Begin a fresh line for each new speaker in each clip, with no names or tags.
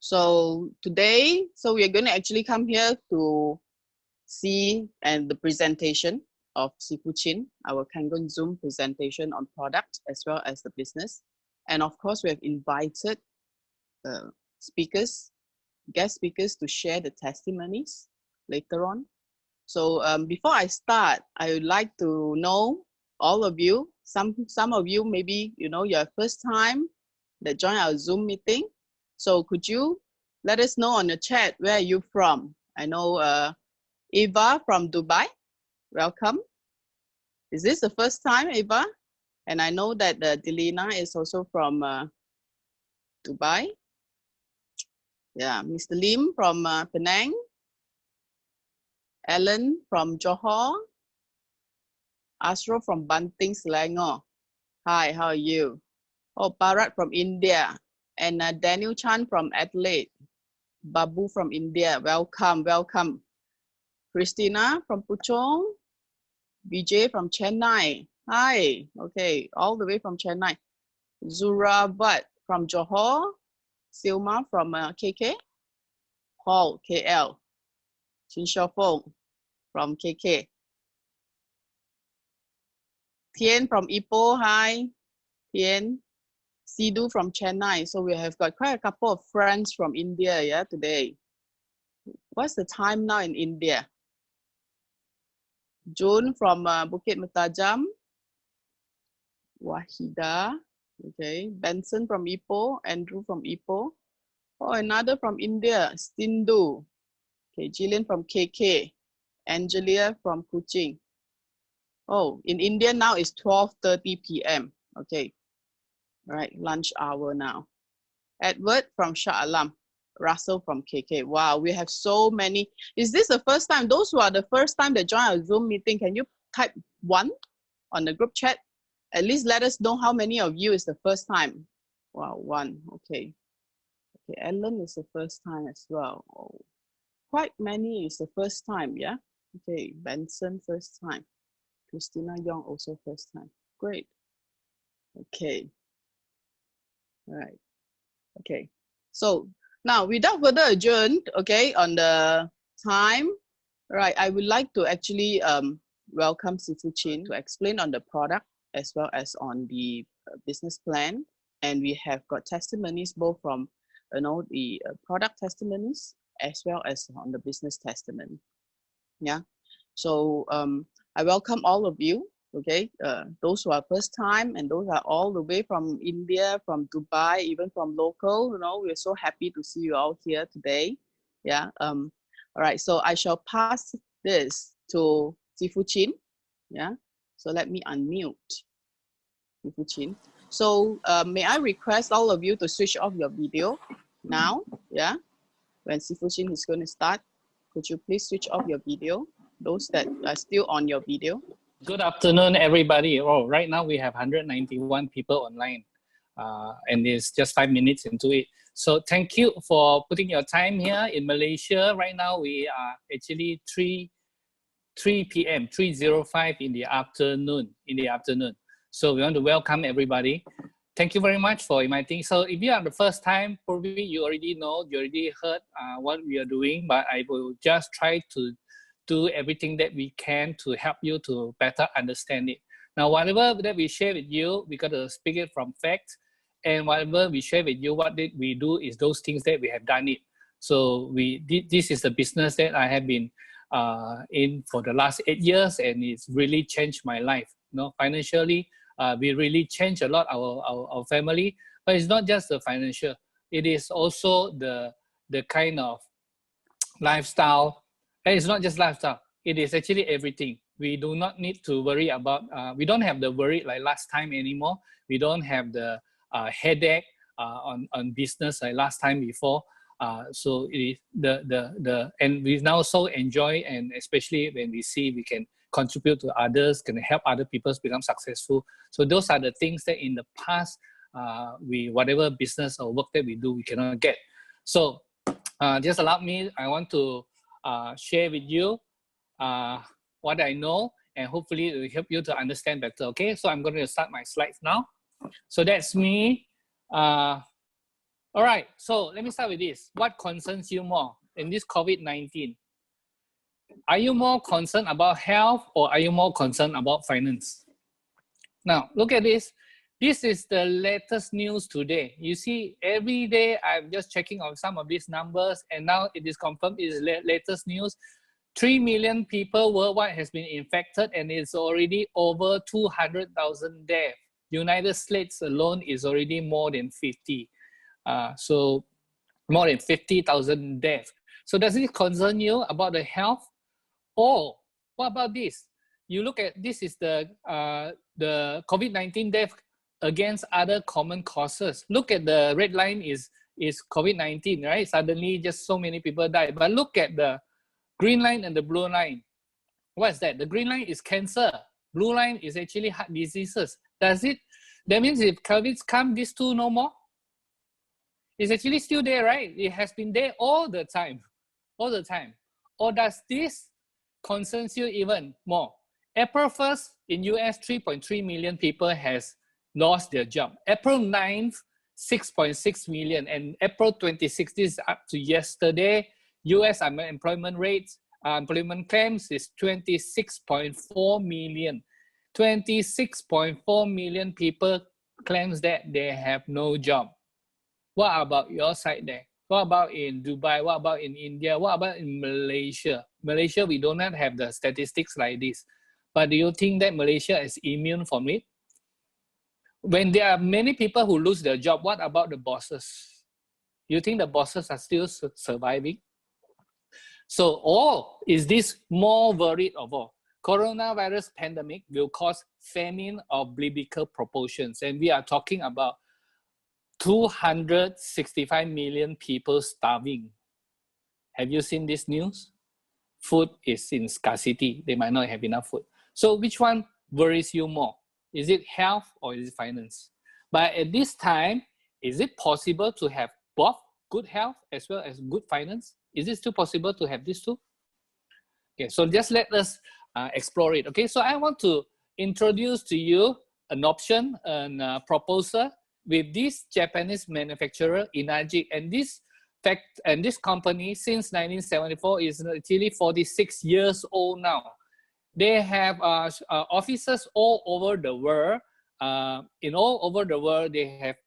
So today, we are going to actually come here to see the presentation of Sifu Chin, our Kangen Zoom presentation on product as well as the business. And of course, we have invited guest speakers to share the testimonies later on. So before I start, I would like to know all of you. Some of you maybe your first time that join our Zoom meeting. So could you let us know on the chat where are you from? I know Eva from Dubai. Welcome. Is this the first time, Eva? And I know that Delina is also from Dubai. Yeah, Mr. Lim from Penang. Ellen from Johor. Ashro from Banting, Selangor. Hi, how are you? Oh, Bharat from India. And Daniel Chan from Adelaide. Babu from India. Welcome, welcome. Christina from Puchong. Vijay from Chennai. Hi, okay, all the way from Chennai. Zuravat from Johor. Silma from KK. Paul, KL. Chin Xiaofeng from KK. Tien from Ipoh, hi. Tien. Sidhu from Chennai. So we have got quite a couple of friends from India, yeah, today. What's the time now in India? June from Bukit Mertajam. Wahida, okay. Benson from Ipoh. Andrew from Ipoh. Oh, another from India, Sindhu. Okay, Jillian from KK. Angelia from Kuching. Oh, in India now it's 12:30 p.m. Okay, all right, lunch hour now. Edward from Shah Alam. Russell from KK. Wow, we have so many. Is this the first time? Those who are the first time that join our Zoom meeting, can you type 1 on the group chat? At least let us know how many of you is the first time. Wow, 1, okay. Okay, Ellen is the first time as well. Oh, quite many is the first time, yeah? Okay, Benson first time. Christina Young also first time. Great. Okay. All right. Okay. So now without further ado, okay, on the time, right, I would like to actually welcome Sifu Chin to explain on the product as well as on the business plan. And we have got testimonies both from the product testimonies as well as on the business testimony. Yeah. So I welcome all of you, okay? Those who are first time and those are all the way from India, from Dubai, even from local, we're so happy to see you all here today. Yeah. All right, so I shall pass this to Sifu Chin. Yeah. So let me unmute Sifu Chin. So may I request all of you to switch off your video now? Yeah. When Sifu Chin is going to start, could you please switch off your video? Those that are still on your video.
Good afternoon, everybody. Oh, right now we have 191 people online, and it's just 5 minutes into it. So thank you for putting your time here in Malaysia. Right now we are actually 3 p.m., 3:05 in the afternoon. So we want to welcome everybody. Thank you very much for inviting. So if you are the first time, probably you already know, you already heard what we are doing, but I will just try to do everything that we can to help you to better understand it. Now, whatever that we share with you, we got to speak it from facts. And whatever we share with you, what did we do is those things that we have done it. So this is the business that I have been in for the last 8 years, and it's really changed my life. Financially, we really changed a lot our family, but it's not just the financial. It is also the kind of lifestyle. And it's not just lifestyle. It is actually everything. We do not need to worry about, we don't have the worry like last time anymore. We don't have the headache on business like last time before. So it is and we now so enjoy, and especially when we see we can contribute to others, can help other people become successful. So those are the things that in the past, whatever business or work that we do, we cannot get. So just allow me, I want to share with you what I know, and hopefully it will help you to understand better. Okay, so I'm going to start my slides now. So that's me. All right, so let me start with this. What concerns you more in this COVID-19? Are you more concerned about health or are you more concerned about finance? Now, look at this. This is the latest news today. You see, every day I'm just checking on some of these numbers, and now it is confirmed it is latest news. 3 million people worldwide has been infected, and it's already over 200,000 deaths. United States alone is already more than 50. So more than 50,000 deaths. So does it concern you about the health? Or what about this? You look at this is the COVID-19 death against other common causes. Look at the red line is COVID-19, right? Suddenly just so many people die. But look at the green line and the blue line. What's that? The green line is cancer. Blue line is actually heart diseases. That means if COVID come, these two no more? It's actually still there, right? It has been there all the time. Or does this concerns you even more? April 1st in US, 3.3 million people has lost their job. April 9th, 6.6 million. And April 26th, this is up to yesterday, US unemployment rates, employment claims is 26.4 million. 26.4 million people claims that they have no job. What about your side there? What about in Dubai? What about in India? What about in Malaysia? Malaysia, we do not have the statistics like this. But do you think that Malaysia is immune from it? When there are many people who lose their job, what about the bosses? You think the bosses are still surviving? So, or is this more worried of all? Coronavirus pandemic will cause famine of biblical proportions. And we are talking about 265 million people starving. Have you seen this news? Food is in scarcity. They might not have enough food. So which one worries you more? Is it health or is it finance? But at this time, is it possible to have both good health as well as good finance? Is it still possible to have these two? Okay, so just let us explore it. Okay, so I want to introduce to you an option, a proposal with this Japanese manufacturer, Inagic, and this company since 1974 is actually 46 years old now. They have offices all over the world. All over the world, they have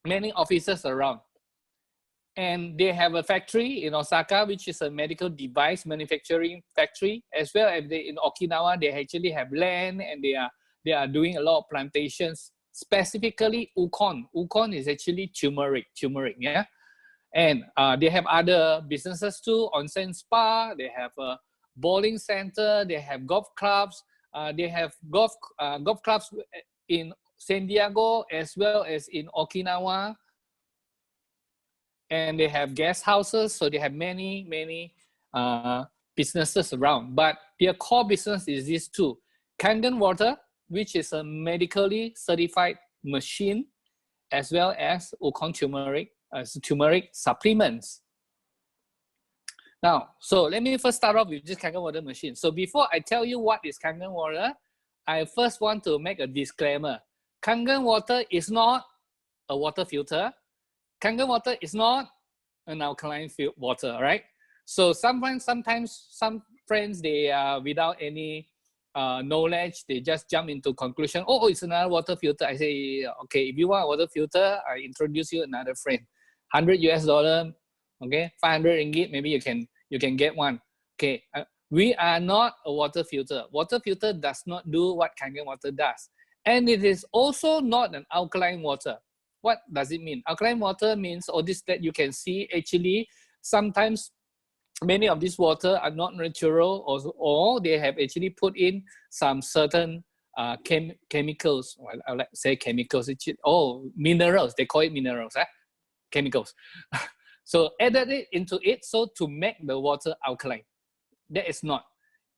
many offices around. And they have a factory in Osaka, which is a medical device manufacturing factory, as well as in Okinawa, they actually have land and they are doing a lot of plantations, specifically ukon. Ukon is actually turmeric, yeah? And they have other businesses too, onsen spa, they have a bowling center, they have golf clubs, they have golf clubs in San Diego as well as in Okinawa. And they have guest houses, so they have many businesses around. But their core business is these two: Kangen water, which is a medically certified machine, as well as ukon turmeric supplements. Now, so let me first start off with this Kangen water machine. So before I tell you what is Kangen water, I first want to make a disclaimer. Kangen water is not a water filter. Kangen water is not an alkaline water, right? So sometimes some friends, they without any knowledge, they just jump into conclusion, oh, it's another water filter. I say, okay, if you want a water filter, I introduce you another friend. $100, okay, 500 ringgit, maybe you can get one. Okay, we are not a water filter. Water filter does not do what Kangen water does. And it is also not an alkaline water. What does it mean? Alkaline water means all this that you can see. Actually, sometimes many of these water are not natural, or they have actually put in some certain chemicals. Well, I like to say chemicals. Minerals. They call it minerals. Chemicals. So added it into it so to make the water alkaline. That is not.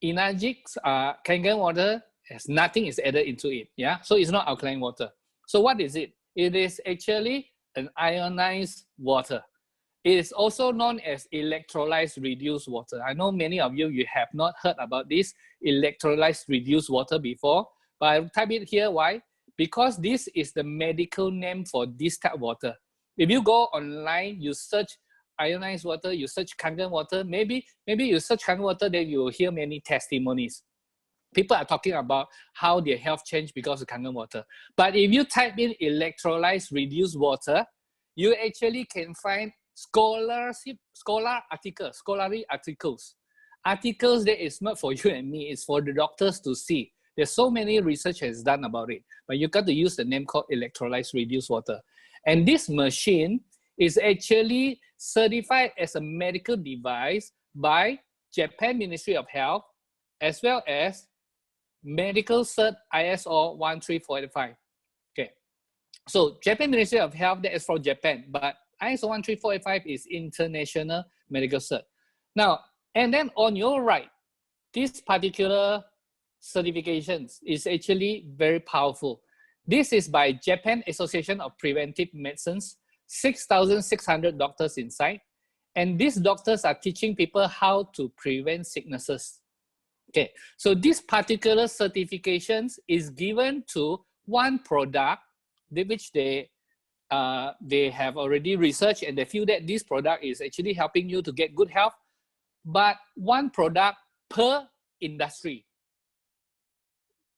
Inagic's Kangen water has nothing is added into it. Yeah, so it's not alkaline water. So what is it? It is actually an ionized water. It is also known as electrolyte reduced water. I know many of you have not heard about this electrolyte reduced water before, but I'll type it here. Why? Because this is the medical name for this type of water. If you go online, you search ionized water, you search Kangen water, maybe you search Kangen water, then you will hear many testimonies. People are talking about how their health changed because of Kangen water. But if you type in electrolytes reduced water, you actually can find scholarly articles. Articles that is not for you and me, it's for the doctors to see. There's so many research has done about it, but you got to use the name called electrolytes reduced water. And this machine is actually certified as a medical device by Japan Ministry of Health, as well as medical cert ISO 13485. Okay, so Japan Ministry of Health, that is from Japan, but ISO 13485 is international medical cert. Now, and then on your right, this particular certifications is actually very powerful. This is by Japan Association of Preventive Medicines, 6,600 doctors inside. And these doctors are teaching people how to prevent sicknesses. Okay, so this particular certifications is given to one product which they have already researched, and they feel that this product is actually helping you to get good health, but one product per industry.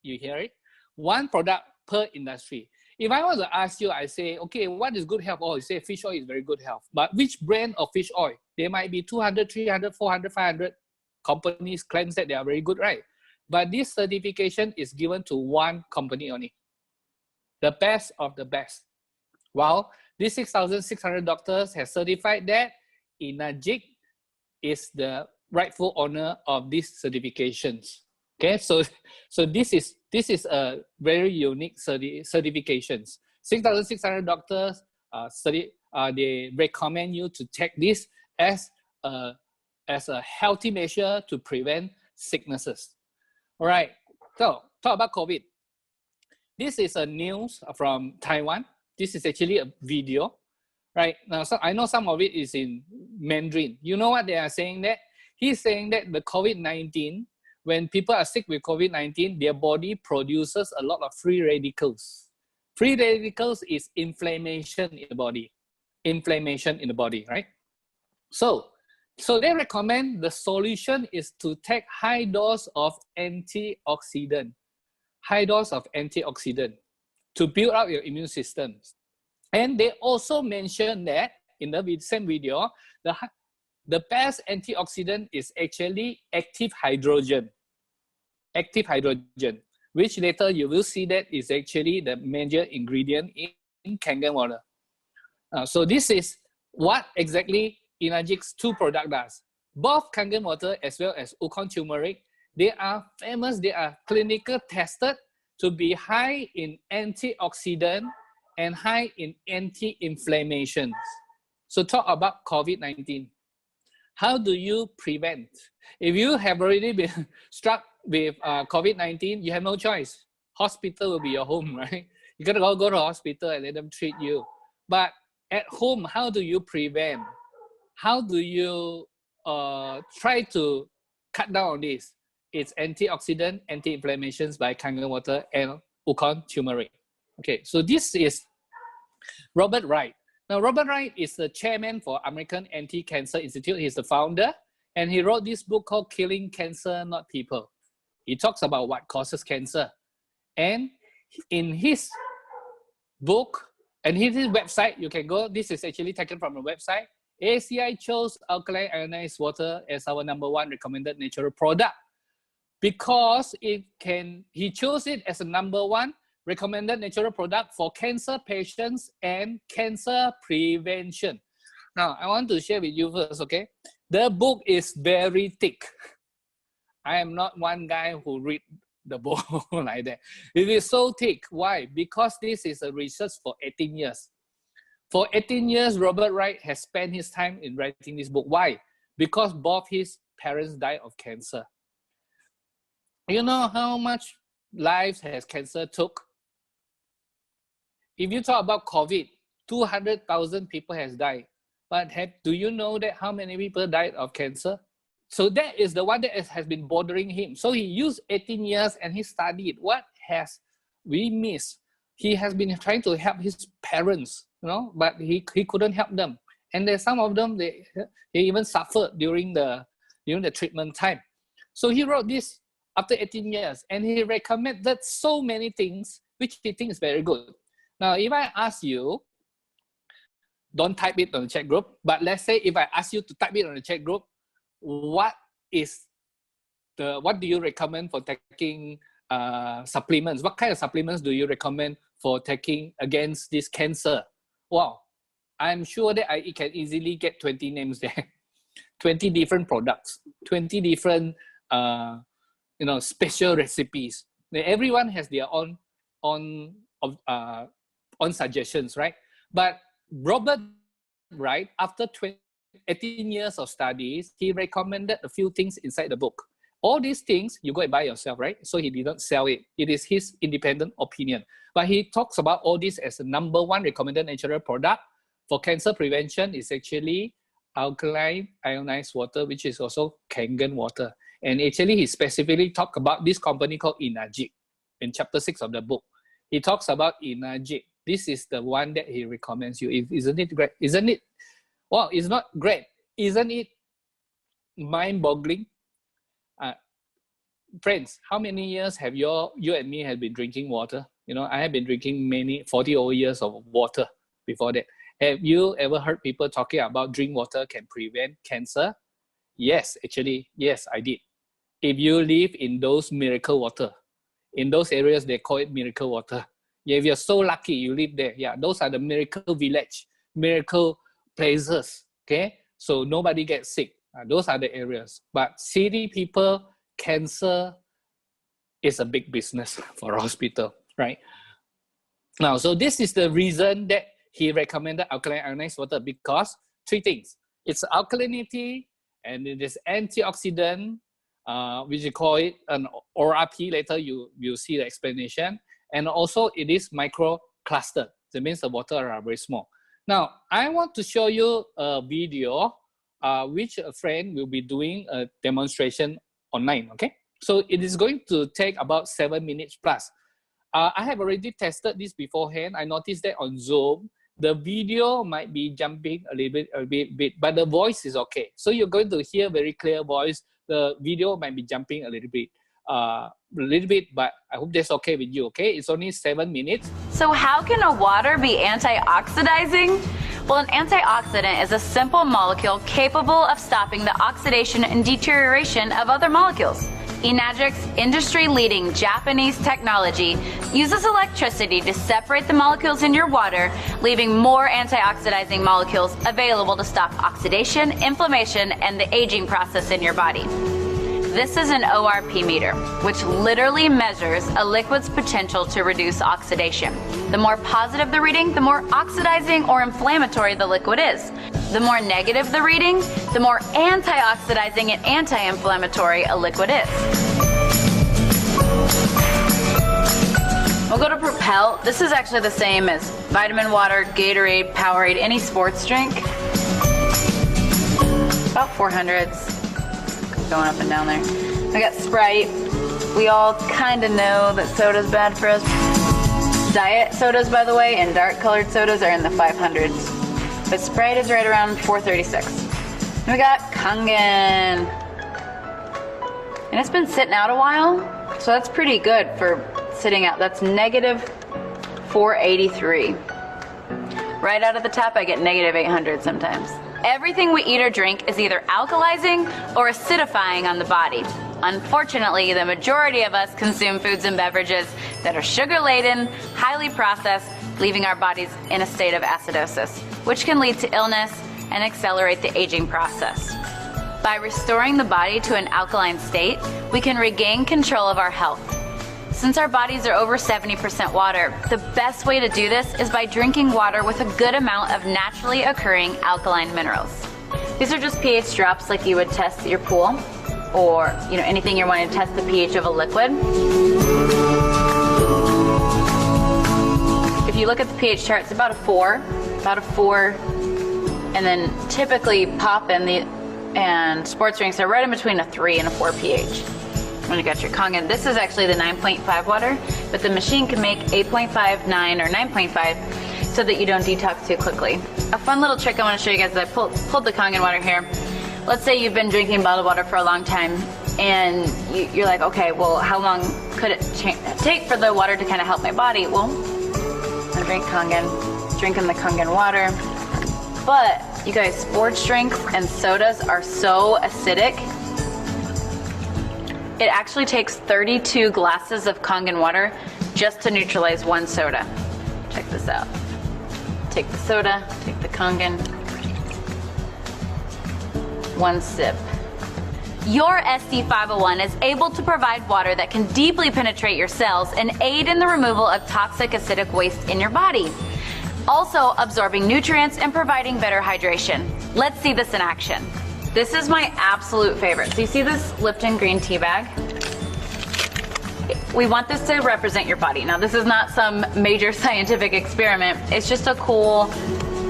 You hear it? One product per industry. If I want to ask you, I say, okay, what is good health? Oh, you say fish oil is very good health. But which brand of fish oil? There might be 200, 300, 400, 500 companies claims that they are very good, right? But this certification is given to one company only. The best of the best. While these 6,600 doctors have certified that Inajik is the rightful owner of these certifications. Okay, so this is a very unique certifications. 6,600 doctors they recommend you to take this as a healthy measure to prevent sicknesses. All right, so talk about COVID. This is a news from Taiwan. This is actually a video, right? Now, so I know some of it is in Mandarin. You know what they are saying that? He's saying that the COVID-19, when people are sick with COVID-19, their body produces a lot of free radicals. Free radicals is inflammation in the body. Inflammation in the body, right? So they recommend the solution is to take high dose of antioxidant. High dose of antioxidant to build up your immune system. And they also mention that in the same video, the best antioxidant is actually active hydrogen. Active hydrogen, which later you will see that is actually the major ingredient in Kangen water. So this is what exactly Inajik's two product does. Both Kangen water as well as Wukong turmeric, they are famous, they are clinical tested to be high in antioxidant and high in anti-inflammation. So talk about COVID-19. How do you prevent? If you have already been struck with COVID-19, you have no choice. Hospital will be your home, right? You gotta go to the hospital and let them treat you. But at home, how do you prevent? How do you try to cut down on this? It's antioxidant, anti-inflammations by Kangen water and Wukong turmeric. Okay, so this is Robert Wright. Now, Robert Wright is the chairman for American Anti-Cancer Institute. He's the founder, and he wrote this book called Killing Cancer, Not People. He talks about what causes cancer. And in his book, and his website, you can go, this is actually taken from a website. ACI chose alkaline ionized water as our #1 recommended natural product because he chose it as a #1 recommended natural product for cancer patients and cancer prevention. Now, I want to share with you first, okay? The book is very thick. I am not one guy who read the book like that. It is so thick. Why? Because this is a research for 18 years. For 18 years, Robert Wright has spent his time in writing this book. Why? Because both his parents died of cancer. You know how much lives has cancer took? If you talk about COVID, 200,000 people has died. But do you know that how many people died of cancer? So that is the one that has been bothering him. So he used 18 years and he studied what has we missed. He has been trying to help his parents but he couldn't help them. And there's some of them, they even suffered during the treatment time. So he wrote this after 18 years, and he recommended so many things which he thinks is very good. Now, if I ask you, don't type it on the chat group, but let's say if I ask you to type it on the chat group, what do you recommend for taking supplements? What kind of supplements do you recommend for taking against this cancer? Wow, I'm sure that I can easily get 20 names there. 20 different products, 20 different special recipes. Everyone has their own suggestions, right? But Robert Wright, after 18 years of studies, he recommended a few things inside the book. All these things you go and buy yourself, right? So he didn't sell it. It is his independent opinion. But he talks about all this as the number one recommended natural product for cancer prevention is actually alkaline ionized water, which is also Kangen water. And actually he specifically talked about this company called Inajik in chapter 6 of the book. He talks about Inajik. This is the one that he recommends you. Isn't it great? Isn't it? Well, it's not great. Isn't it mind-boggling? Friends, how many years have you and me have been drinking water? I have been drinking 40 over years of water before that. Have you ever heard people talking about drink water can prevent cancer? Yes, actually, yes, I did. If you live in those miracle water, in those areas, they call it miracle water. Yeah, if you're so lucky, you live there. Yeah, those are the miracle village, miracle places, okay? So nobody gets sick. Those are the areas. But city people, cancer is a big business for a hospital, right? Now, so this is the reason that he recommended alkaline ionized water, because three things. It's alkalinity, and it is antioxidant, which you call it an ORP. Later you'll see the explanation. And also it is microcluster. That means the water are very small. Now, I want to show you a video which a friend will be doing a demonstration online, okay? So it is going to take about 7 minutes plus. I have already tested this beforehand. I noticed that on Zoom, the video might be jumping a little bit, but the voice is okay. So you're going to hear very clear voice. The video might be jumping a little bit, but I hope that's okay with you, okay? It's only 7 minutes.
So how can a water be antioxidizing? Well, an antioxidant is a simple molecule capable of stopping the oxidation and deterioration of other molecules. Inajik's industry-leading Japanese technology uses electricity to separate the molecules in your water, leaving more antioxidizing molecules available to stop oxidation, inflammation, and the aging process in your body. This is an ORP meter, which literally measures a liquid's potential to reduce oxidation. The more positive the reading, the more oxidizing or inflammatory the liquid is. The more negative the reading, the more antioxidizing and anti-inflammatory a liquid is. We'll go to Propel. This is actually the same as vitamin water, Gatorade, Powerade, any sports drink. About 400s. Going up and down there. I got Sprite. We all kind of know that soda's bad for us. Diet sodas, by the way, and dark colored sodas are in the 500s. But Sprite is right around 436. And we got Kangen. And it's been sitting out a while, so that's pretty good for sitting out. That's negative 483. Right out of the tap, I get negative 800 sometimes. Everything we eat or drink is either alkalizing or acidifying on the body. Unfortunately, the majority of us consume foods and beverages that are sugar-laden, highly processed, leaving our bodies in a state of acidosis, which can lead to illness and accelerate the aging process. By restoring the body to an alkaline state, we can regain control of our health. Since our bodies are over 70% water, the best way to do this is by drinking water with a good amount of naturally occurring alkaline minerals. These are just pH drops like you would test your pool, or anything you're wanting to test the pH of a liquid. If you look at the pH chart, it's about a 4, and then typically pop and sports drinks are right in between a 3 and a 4 pH. When you got your Kangen, this is actually the 9.5 water, but the machine can make 8.5, 9, or 9.5. So so that you don't detox too quickly. A fun little trick I want to show you guys is I pulled the Kangen water here. Let's say you've been drinking bottled water for a long time and you're like, okay, well, how long could it take for the water to kind of help my body? Well, I drink Kangen, drinking the Kangen water. But you guys, sports drinks and sodas are so acidic. It actually takes 32 glasses of Kangen water just to neutralize one soda. Check this out. Take the soda, take the Kangen. One sip. Your SD501 is able to provide water that can deeply penetrate your cells and aid in the removal of toxic acidic waste in your body, also absorbing nutrients and providing better hydration. Let's see this in action. This is my absolute favorite. So you see this Lipton green tea bag? We want this to represent your body. Now, this is not some major scientific experiment. It's just a cool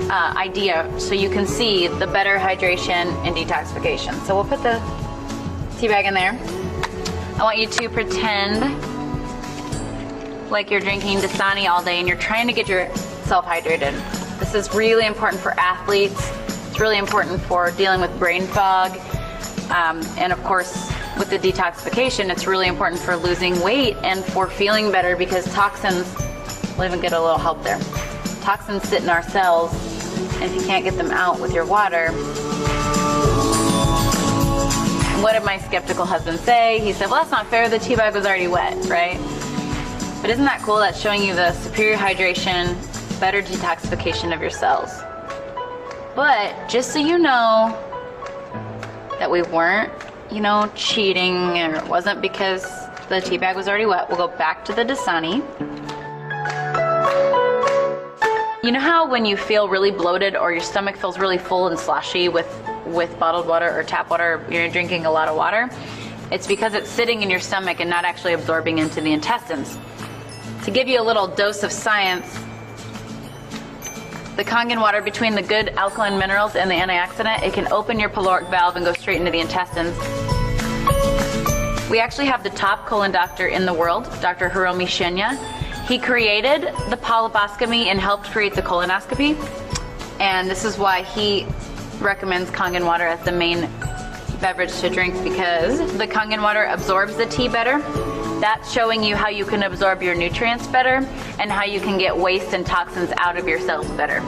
idea so you can see the better hydration and detoxification. So we'll put the tea bag in there. I want you to pretend like you're drinking Dasani all day and you're trying to get yourself hydrated. This is really important for athletes. It's really important for dealing with brain fog. And of course, with the detoxification, it's really important for losing weight and for feeling better because toxins, we'll even get a little help there. Toxins sit in our cells, and if you can't get them out with your water. What did my skeptical husband say? He said, well, that's not fair, the tea bag was already wet, right? But isn't that cool? That's showing you the superior hydration, better detoxification of your cells. But just so you know that we weren't, cheating, and it wasn't because the tea bag was already wet, we'll go back to the Dasani. You know how when you feel really bloated or your stomach feels really full and sloshy with bottled water or tap water, you're drinking a lot of water? It's because it's sitting in your stomach and not actually absorbing into the intestines. To give you a little dose of science, the Kangen water, between the good alkaline minerals and the antioxidant, it can open your pyloric valve and go straight into the intestines. We actually have the top colon doctor in the world, Dr. Hiromi Shinya. He created the polyposcopy and helped create the colonoscopy. And this is why he recommends Kangen water as the main beverage to drink, because the Kangen water absorbs the tea better. That's showing you how you can absorb your nutrients better and how you can get waste and toxins out of your cells better.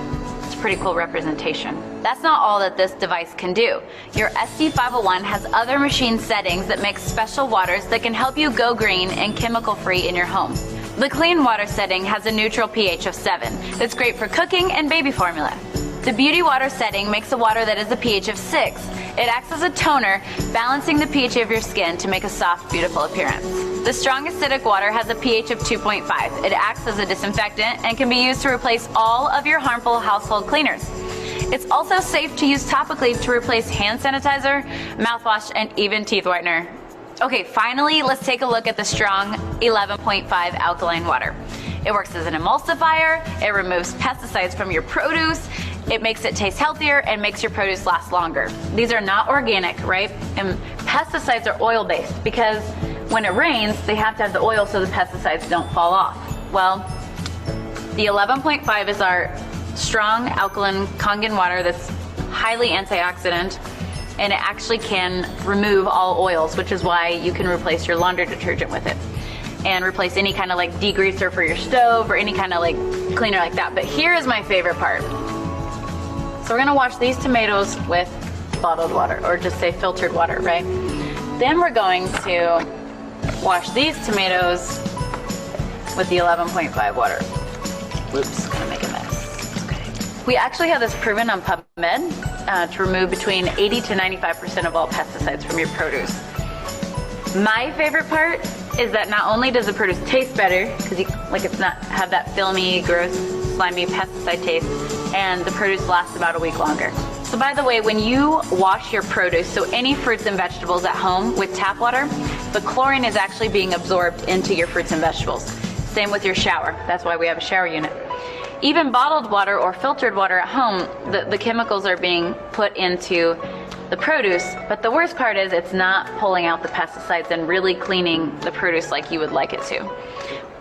It's a pretty cool representation. That's not all that this device can do. Your SD501 has other machine settings that make special waters that can help you go green and chemical free in your home. The clean water setting has a neutral pH of 7. That's great for cooking and baby formula. The beauty water setting makes a water that is a pH of 6. It acts as a toner, balancing the pH of your skin to make a soft, beautiful appearance. The strong acidic water has a pH of 2.5. It acts as a disinfectant and can be used to replace all of your harmful household cleaners. It's also safe to use topically to replace hand sanitizer, mouthwash, and even teeth whitener. Okay, finally, let's take a look at the strong 11.5 alkaline water. It works as an emulsifier, it removes pesticides from your produce, it makes it taste healthier, and makes your produce last longer. These are not organic, right? And pesticides are oil-based because when it rains, they have to have the oil so the pesticides don't fall off. Well, the 11.5 is our strong alkaline Kangen water that's highly antioxidant, and it actually can remove all oils, which is why you can replace your laundry detergent with it and replace any kind of like degreaser for your stove or any kind of like cleaner like that. But here is my favorite part. So we're gonna wash these tomatoes with bottled water, or just say filtered water, right? Then we're going to wash these tomatoes with the 11.5 water. Whoops, gonna make a mess. Okay. We actually have this proven on PubMed to remove between 80 to 95% of all pesticides from your produce. My favorite part is that not only does the produce taste better, because it's not have that filmy, gross, slimy pesticide taste, and the produce lasts about a week longer. So by the way, when you wash your produce, so any fruits and vegetables at home with tap water, the chlorine is actually being absorbed into your fruits and vegetables. Same with your shower. That's why we have a shower unit. Even bottled water or filtered water at home, the chemicals are being put into the produce, but the worst part is it's not pulling out the pesticides and really cleaning the produce like you would like it to.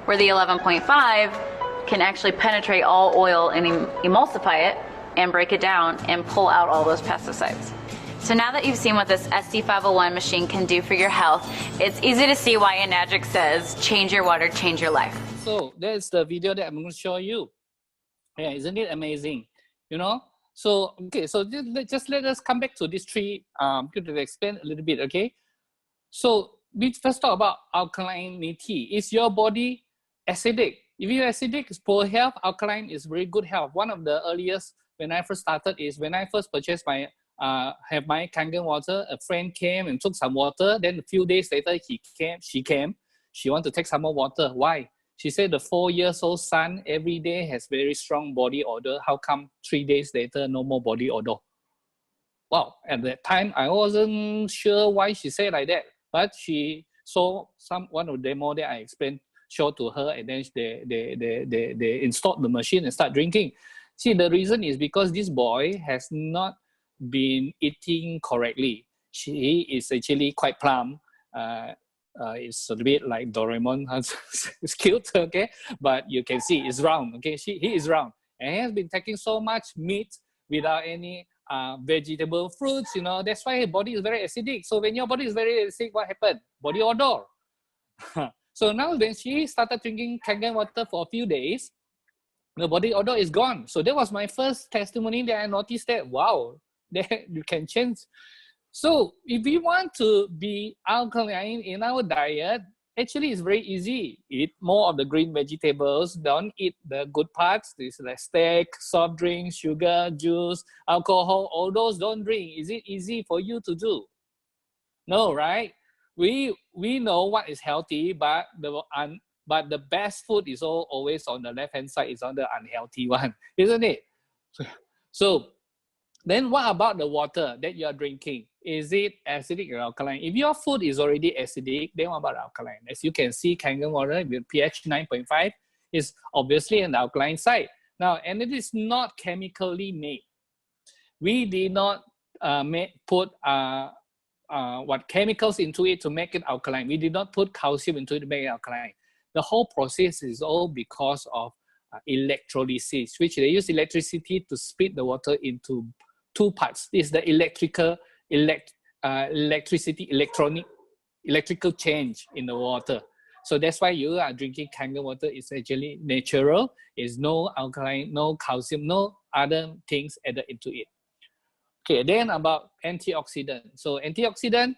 Where the 11.5 can actually penetrate all oil and emulsify it and break it down and pull out all those pesticides. So now that you've seen what this SD501 machine can do for your health, it's easy to see why Enagic says, change your water, change your life.
So that's the video that I'm going to show you. Yeah, isn't it amazing? You know? So, okay, so just let us come back to this tree to explain a little bit, okay? So we first talk about alkalinity. Is your body acidic? If you're acidic, it's poor health. Alkaline is very good health. One of the earliest when I first started is when I first purchased my have my Kangen water. A friend came and took some water. Then a few days later, she came. She wanted to take some more water. Why? She said the 4-year-old son every day has very strong body odor. How come 3 days later no more body odor? Wow! At that time, I wasn't sure why she said like that. But she saw one of the demo that I explained, showed to her, and then they installed the machine and start drinking. See, the reason is because this boy has not been eating correctly. She is actually quite plump. It's a bit like Doraemon. It's cute, okay? But you can see it's round, okay? He is round. And he has been taking so much meat without any vegetable fruits, you know. That's why his body is very acidic. So when your body is very acidic, what happened? Body odor. So now when she started drinking Kangen water for a few days, the body odor is gone. So that was my first testimony that I noticed that, wow, that you can change. So if we want to be alkaline in our diet, actually it's very easy. Eat more of the green vegetables. Don't eat the good parts. This like steak, soft drinks, sugar, juice, alcohol, all those don't drink. Is it easy for you to do? No, right? We know what is healthy, but the best food is always on the left-hand side, is on the unhealthy one, isn't it? So then what about the water that you are drinking? Is it acidic or alkaline? If your food is already acidic, then what about alkaline? As you can see, Kangen water with pH 9.5 is obviously on the alkaline side. Now, and it is not chemically made. We did not put what chemicals into it to make it alkaline. We did not put calcium into it to make it alkaline. The whole process is all because of electrolysis, which they use electricity to split the water into two parts. This is the electrical change in the water. So that's why you are drinking Kangen water. It's actually natural. It's no alkaline, no calcium, no other things added into it. Okay, then about antioxidant. So antioxidant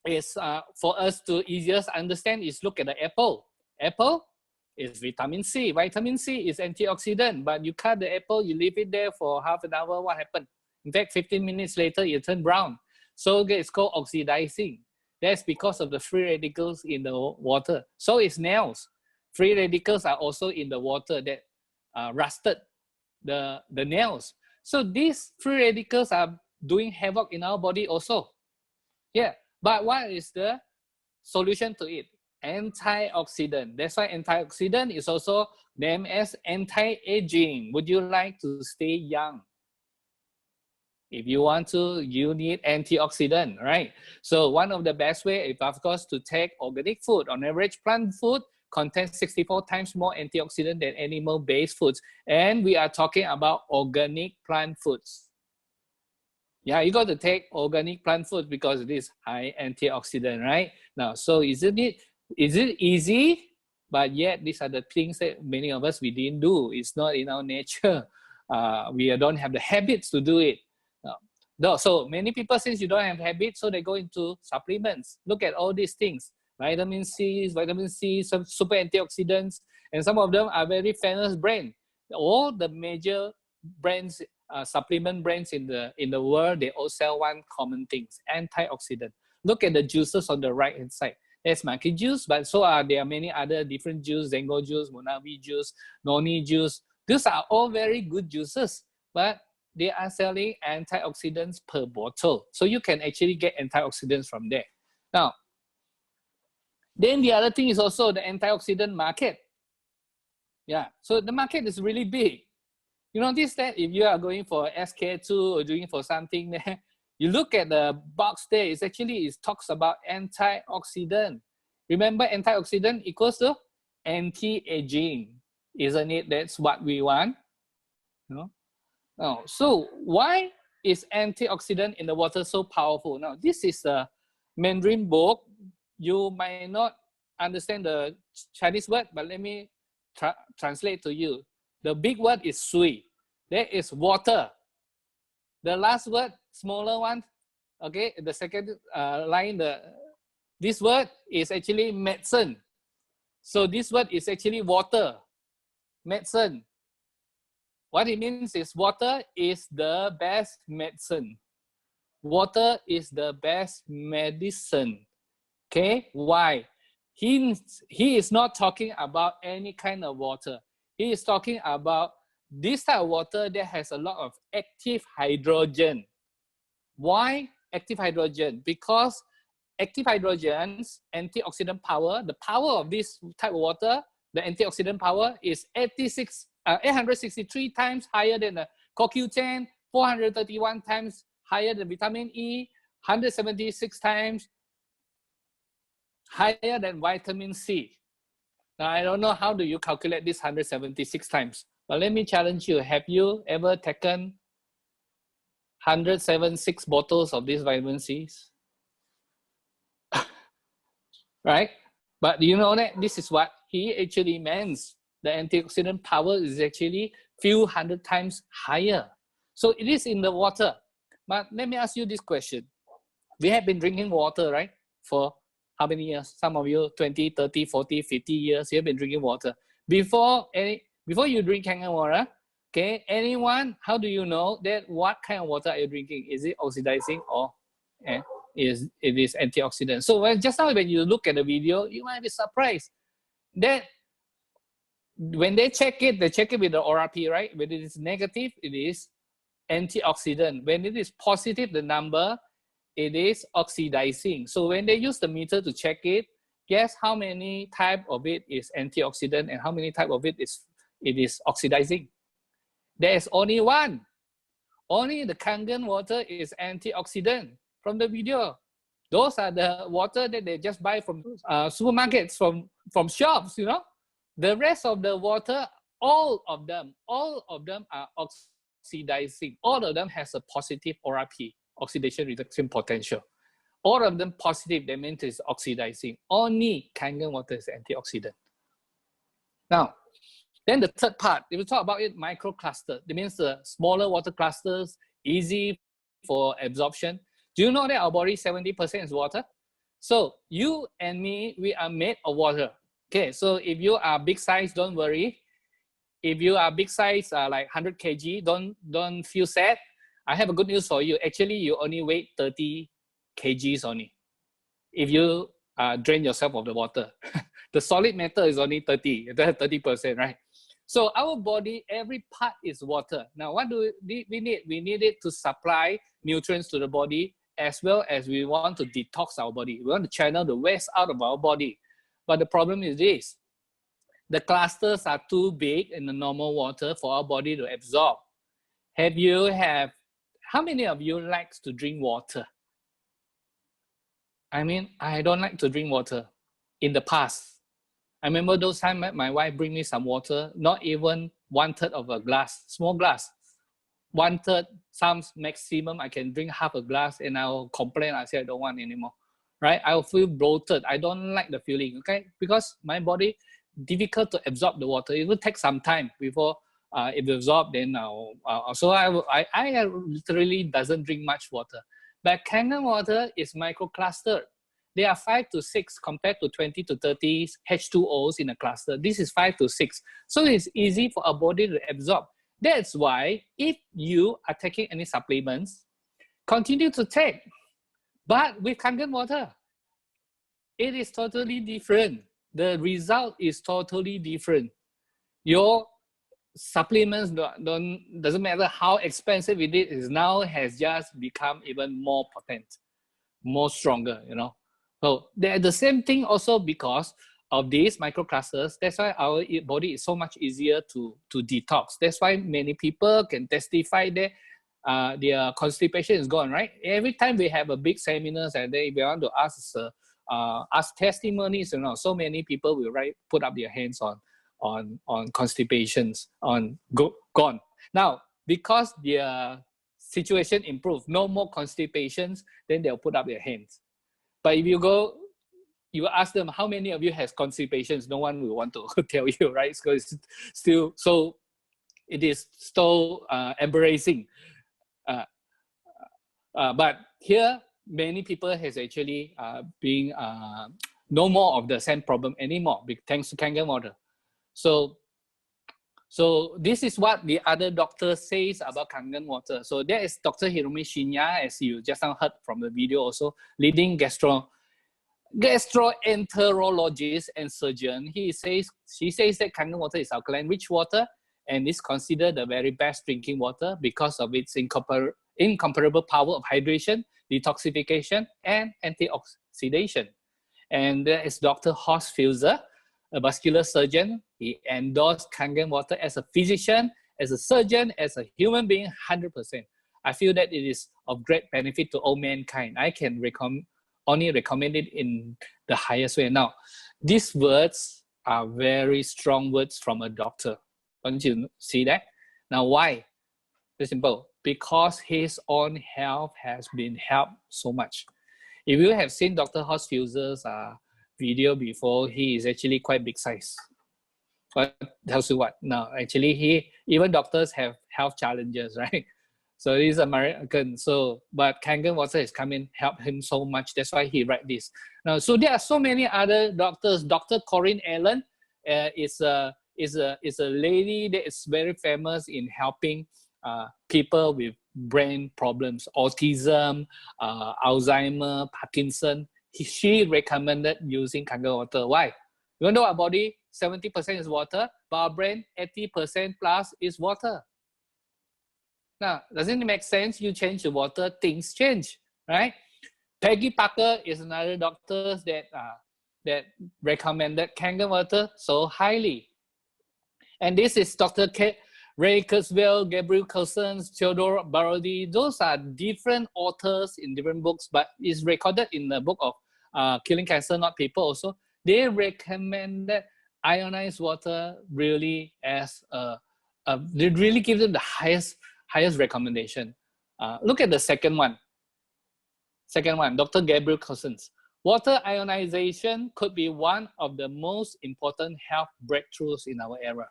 is for us to easiest understand is look at the apple. Apple is vitamin C. Vitamin C is antioxidant, but you cut the apple, you leave it there for half an hour, what happened? In fact, 15 minutes later, it turned brown. So it's called oxidizing. That's because of the free radicals in the water. So it's nails. Free radicals are also in the water that rusted the nails. So these free radicals are doing havoc in our body also. Yeah, but what is the solution to it? Antioxidant. That's why antioxidant is also named as anti-aging. Would you like to stay young? If you want to, you need antioxidant, right? So one of the best way is, of course, to take organic food. On average, plant food contains 64 times more antioxidant than animal-based foods. And we are talking about organic plant foods. Yeah, you got to take organic plant food because it is high antioxidant, right? Now, so is it easy? But yet, these are the things that many of us, we didn't do. It's not in our nature. We don't have the habits to do it. So many people, since you don't have habits, so they go into supplements. Look at all these things. Vitamin C, some super antioxidants, and some of them are very famous brands. All the major brands, supplement brands in the world, they all sell one common thing: antioxidant. Look at the juices on the right hand side. There's monkey juice, but there are many other different juice: Zengo juice, Monavi juice, Noni juice. These are all very good juices, but they are selling antioxidants per bottle. So you can actually get antioxidants from there. Now, then the other thing is also the antioxidant market. Yeah, so the market is really big. You notice that if you are going for SK2 or doing for something there, you look at the box there, it talks about antioxidant. Remember, antioxidant equals to anti-aging, isn't it? That's what we want. No? No. So why is antioxidant in the water so powerful? Now, this is a Mandarin book. You might not understand the Chinese word, but let me translate to you. The big word is sui. That is water. The last word, smaller one, okay, the second line, this word is actually medicine. So this word is actually water, medicine. What it means is water is the best medicine. Water is the best medicine. Okay, why? He is not talking about any kind of water. He is talking about this type of water that has a lot of active hydrogen. Why active hydrogen? Because active hydrogen's antioxidant power, the power of this type of water, the antioxidant power is 863 times higher than the CoQ10, 431 times higher than vitamin E, 176 times higher than vitamin C. Now, I don't know how do you calculate this 176 times, but let me challenge you. Have you ever taken 176 bottles of these vitamin C's? Right? But you know that this is what he actually means. The antioxidant power is actually few hundred times higher. So it is in the water. But let me ask you this question. We have been drinking water, right? For how many years? Some of you, 20, 30, 40, 50 years, you have been drinking water. Before you drink Kangen water, okay, anyone, how do you know that what kind of water are you drinking? Is it oxidizing or it is antioxidant? So just now when you look at the video, you might be surprised that when they check it with the ORP, right? When it is negative, it is antioxidant. When it is positive, the number, it is oxidizing. So when they use the meter to check it, guess how many type of it is antioxidant and how many type of it is oxidizing? There is only one. Only the Kangen water is antioxidant from the video. Those are the water that they just buy from supermarkets, from shops, you know. The rest of the water, all of them are oxidizing. All of them has a positive ORP, oxidation reduction potential. All of them positive, that means it's oxidizing. Only Kangen water is antioxidant. Now, then the third part, if we talk about it, microcluster. That means the smaller water clusters, easy for absorption. Do you know that our body 70% is water? So you and me, we are made of water. Okay, so if you are big size, don't worry. If you are big size, like 100 kg, don't feel sad. I have a good news for you. Actually, you only weigh 30 kgs only. If you drain yourself of the water. The solid matter is only 30%, right? So our body, every part is water. Now, what do we need? We need it to supply nutrients to the body, as well as we want to detox our body. We want to channel the waste out of our body. But the problem is this. The clusters are too big in the normal water for our body to absorb. How many of you likes to drink water? I mean, I don't like to drink water in the past. I remember those times my wife bring me some water, not even 1/3 of a glass, small glass. 1/3, some maximum, I can drink half a glass and I'll complain, I say I don't want anymore, right? I'll feel bloated. I don't like the feeling, okay? Because my body, difficult to absorb the water. It will take some time before it will absorb, then so I literally doesn't drink much water. But Kangen water is microclustered. They are 5 to 6 compared to 20 to 30 H2Os in a cluster. This is 5 to 6. So it's easy for our body to absorb. That's why if you are taking any supplements, continue to take. But with Kangen water, it is totally different. The result is totally different. Your supplements doesn't matter how expensive it is, now has just become even more potent, more stronger, you know. So they're the same thing also because of these microclusters. That's why our body is so much easier to detox. That's why many people can testify that their constipation is gone, right? Every time we have a big seminars and they want to ask as testimonies, so many people will put up their hands on constipations, gone. Now, because their situation improved, no more constipations, then they'll put up their hands. But if you ask them, how many of you has constipations? No one will want to tell you, right? Because it's still, so it is still embarrassing. But here, many people has actually been no more of the same problem anymore, thanks to Kangen water. So this is what the other doctor says about Kangen water. So there is Dr. Hiromi Shinya, as you just now heard from the video also, leading gastroenterologist and surgeon. She says that Kangen water is alkaline-rich water and is considered the very best drinking water because of its incomparable power of hydration, detoxification, and antioxidation. And there is Dr. Horst Filzer, a vascular surgeon. He endorsed Kangen water as a physician, as a surgeon, as a human being, 100%. I feel that it is of great benefit to all mankind. I can only recommend it in the highest way. Now, these words are very strong words from a doctor. Don't you see that? Now, why? Very simple. Because his own health has been helped so much. If you have seen Dr. Horst Filzer's video before, he is actually quite big size. But tells you what? No, actually, even doctors have health challenges, right? So he's American. But Kangen water has come in, helped him so much. That's why he write this. Now, so there are so many other doctors. Dr. Corinne Allen is a lady that is very famous in helping people with brain problems, autism, Alzheimer, Parkinson. She recommended using Kangen water. Why? Even though our body 70% is water, but our brain 80% plus is water. Now, doesn't it make sense? You change the water, things change, right? Peggy Parker is another doctor that recommended Kangen water so highly. And this is Dr. Ray Kurzweil, Gabriel Cousins, Theodore Barodi. Those are different authors in different books, but it's recorded in the book of Killing Cancer, Not People also. They recommended ionized water really as they really give them the highest recommendation. Look at the second one. Dr. Gabriel Cousins. Water ionization could be one of the most important health breakthroughs in our era.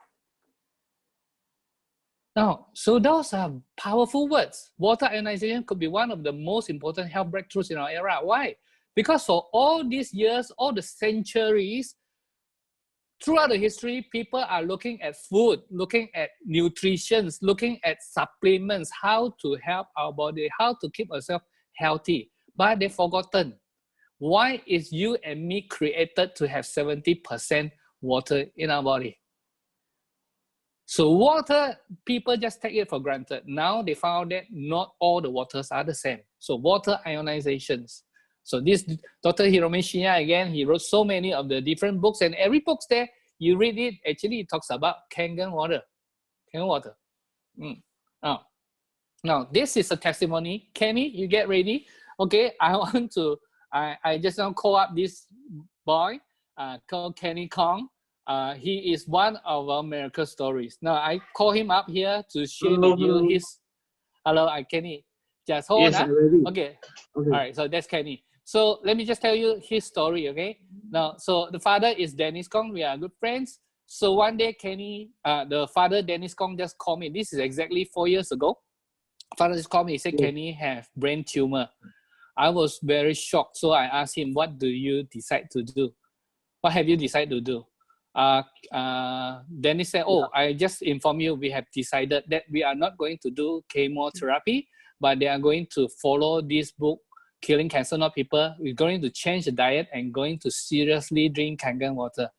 Now, so those are powerful words. Water ionization could be one of the most important health breakthroughs in our era. Why? Because for all these years, all the centuries, throughout the history, people are looking at food, looking at nutrition, looking at supplements, how to help our body, how to keep ourselves healthy. But they've forgotten. Why is you and me created to have 70% water in our body? So water, people just take it for granted. Now they found that not all the waters are the same. So water ionizations. So this Dr. Hiromi Shinya, again, he wrote so many of the different books, and every book there, you read it, actually it talks about Kangen water. Kangen water. Now, this is a testimony. Kenny, you get ready. Okay, I just now call up this boy called Kenny Kong. He is one of our miracle stories. Now, I call him up here to share with you his... Hello, Kenny. Just hold on.
Yes,
okay. All right, so that's Kenny. So let me just tell you his story, okay? Now, so the father is Dennis Kong. We are good friends. So one day, Kenny, the father, Dennis Kong, just called me. This is exactly 4 years ago. Father just called me. He said, Kenny have brain tumor. I was very shocked. So I asked him, what do you decide to do? What have you decided to do? Dennis said, I just inform you, we have decided that we are not going to do chemotherapy, but they are going to follow this book, Killing Cancer, Not People. We're going to change the diet and going to seriously drink Kangen water.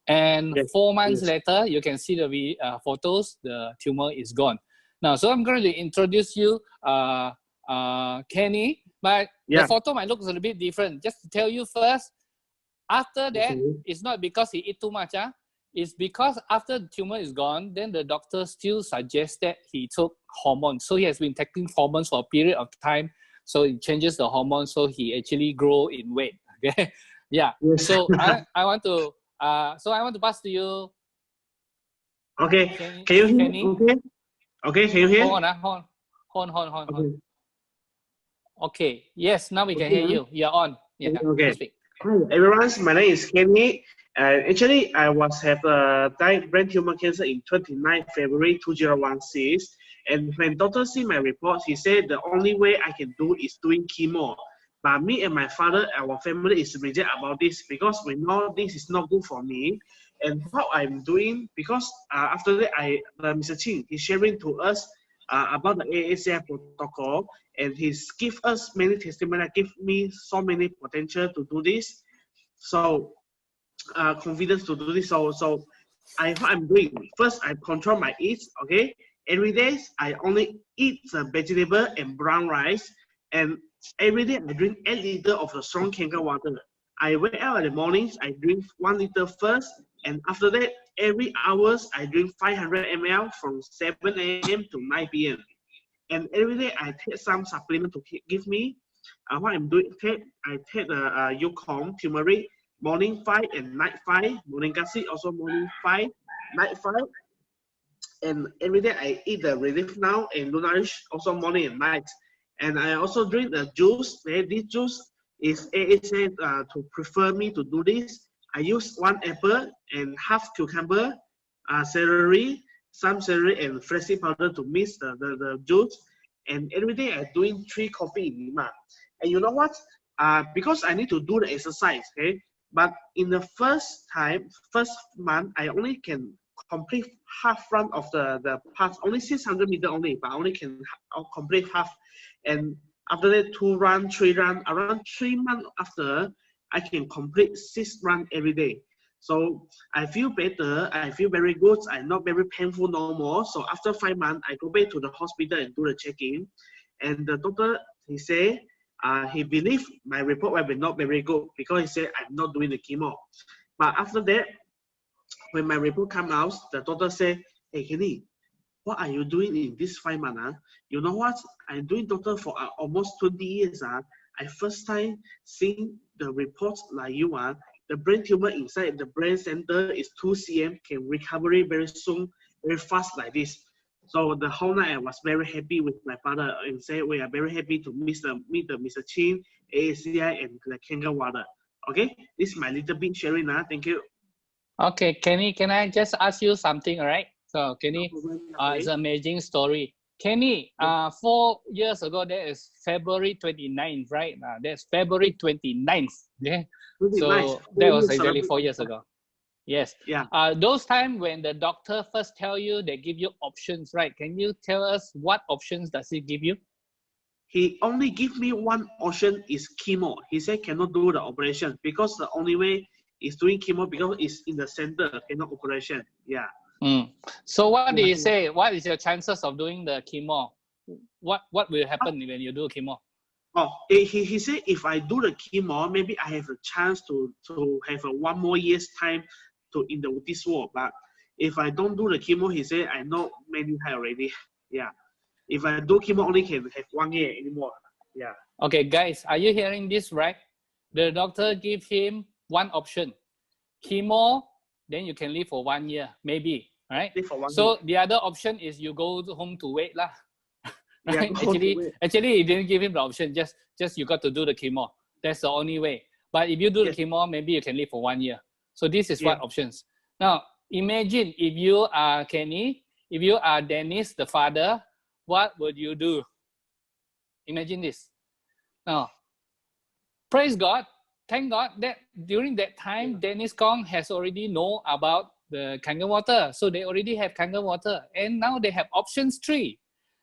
And 4 months later, you can see the photos, the tumor is gone. Now, so I'm going to introduce you, Kenny, but the photo might look a little bit different. Just to tell you first, after that, it's not because he eat too much. It's because after the tumor is gone, then the doctor still suggests that he took hormones. So he has been taking hormones for a period of time. So it changes the hormones, so he actually grow in weight. Okay. Yeah.
Yes.
So I want to pass to you.
Okay. Can you hear?
Kenny?
Okay. Okay. Can you hear?
Hold on.
Okay.
Okay. Yes, now we can hear
Okay.
you. You're on. Yeah.
Okay.
Speak.
Hi everyone, my name is Kenny. Actually, I was have died brain tumor cancer in 29 February 2016. And when doctor see my report, he said the only way I can do is doing chemo. But me and my father, our family is reject about this because we know this is not good for me. And what I'm doing, because after that, Mr. Ching, he's sharing to us about the AACI protocol, and he's give us many testimony, give me so many potential to do this. So confidence to do this. So what I'm doing, first I control my eats, okay? Every day I only eat vegetable and brown rice, and every day I drink 8 liters of the strong Kangen water. I wake up in the mornings, I drink 1 liter first, and after that, every hours I drink 500 ml from 7 a.m. to 9 p.m. And every day I take some supplement to give me. What I'm doing, I take the Yukon turmeric, morning 5 and night 5, morning gussie also morning 5, night 5. And every day I eat the relief now and nourish also morning and night. And I also drink the juice. This juice is AHA to prefer me to do this. I use 1 apple and half cucumber, celery, some celery and flaxseed powder to mix the juice. And every day I'm doing 3 coffee in Lima. And you know what? Because I need to do the exercise, okay? But in the first month, I only can complete half run of the path, only 600 meters only, but I only can complete half. And after that, 2 run, 3 run, around 3 months after, I can complete 6 run every day. So I feel better, I feel very good, I'm not very painful no more. So after 5 months, I go back to the hospital and do the check-in. And the doctor, he say, he believed my report will be not very good because he said I'm not doing the chemo. But after that, when my report come out, the doctor said, hey Kenny, what are you doing in this 5 months? You know what? I'm doing doctor for almost 20 years. I first time seeing the reports like you are. The brain tumor inside the brain center is 2 cm, can recovery very soon, very fast like this. So the whole night I was very happy with my father and say we are very happy to meet the Mr. Chin, AACI and the Kangen water. Okay, this is my little bit sharing. Thank you.
Okay, Kenny, can I just ask you something, all right? So, Kenny, it's an amazing story. Kenny, 4 years ago, that is February 29th, right? That's February 29th. Yeah. So that was exactly 4 years ago. Yes.
Yeah.
Those time when the doctor first tell you, they give you options, right? Can you tell us what options does he give you?
He only give me one option is chemo. He said cannot do the operation because the only way is doing chemo because it's in the center, cannot operation. Yeah.
So what did he say? What is your chances of doing the chemo? What will happen when you do chemo?
Oh, he said if I do the chemo, maybe I have a chance to have a 1 more year's time to in this world. But if I don't do the chemo, he said I know many high already. Yeah. If I do chemo, only can have 1 year anymore. Yeah.
Okay, guys, are you hearing this right? The doctor give him one option, chemo. Then you can live for 1 year, maybe, right?
Live for 1
so
year.
The other option is you go home to wait lah. Right?
Yeah,
actually, he didn't give him the option. Just you got to do the chemo. That's the only way. But if you do the chemo, maybe you can live for 1 year. So this is what options. Now, imagine if you are Kenny, if you are Dennis, the father, what would you do? Imagine this. Now, praise God, thank God that during that time, Dennis Kong has already know about the Kangen water. So they already have Kangen water. And now they have options 3.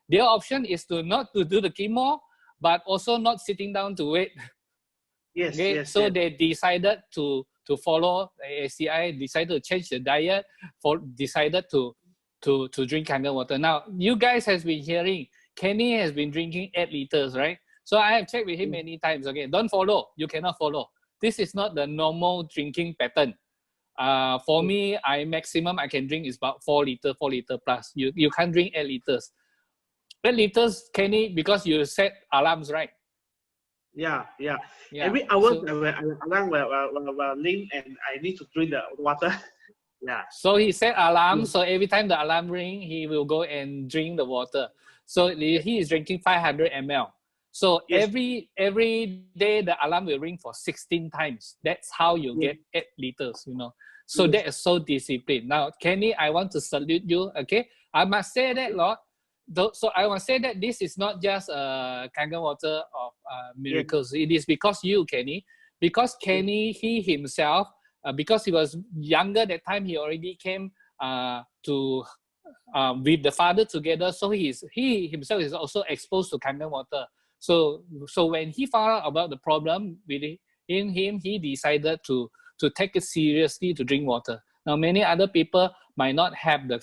Their option is to not to do the chemo, but also not sitting down to wait.
Yes,
okay?
yes.
So they decided to follow ACI, decided to change the diet, decided to drink Kangen water. Now, you guys has been hearing, Kenny has been drinking 8 liters, right? So I have checked with him many times. Okay, don't follow. You cannot follow. This is not the normal drinking pattern. For me, maximum I can drink is about 4 liter plus. You can't drink 8 liters. 8 liters, Kenny, because you set alarms, right?
Yeah, yeah.
Yeah.
Every hour
So
alarm will ring and I need to drink the water. Yeah.
so he set alarm. So every time the alarm ring, he will go and drink the water. So he is drinking 500 ml. So
Yes.
every day the alarm will ring for 16 times. That's how you
Yes.
get 8 liters. You know. So
Yes.
that is so disciplined. Now, Kenny, I want to salute you. Okay, I must say that, Lord. So I want to say that this is not just a Kangen water of
Yes.
miracles. It is because you, Kenny. Because
Yes.
Kenny, he himself, because he was younger that time, he already came to with the father together. So he himself is also exposed to Kangen water. So when he found out about the problem in him, he decided to take it seriously to drink water. Now many other people might not have the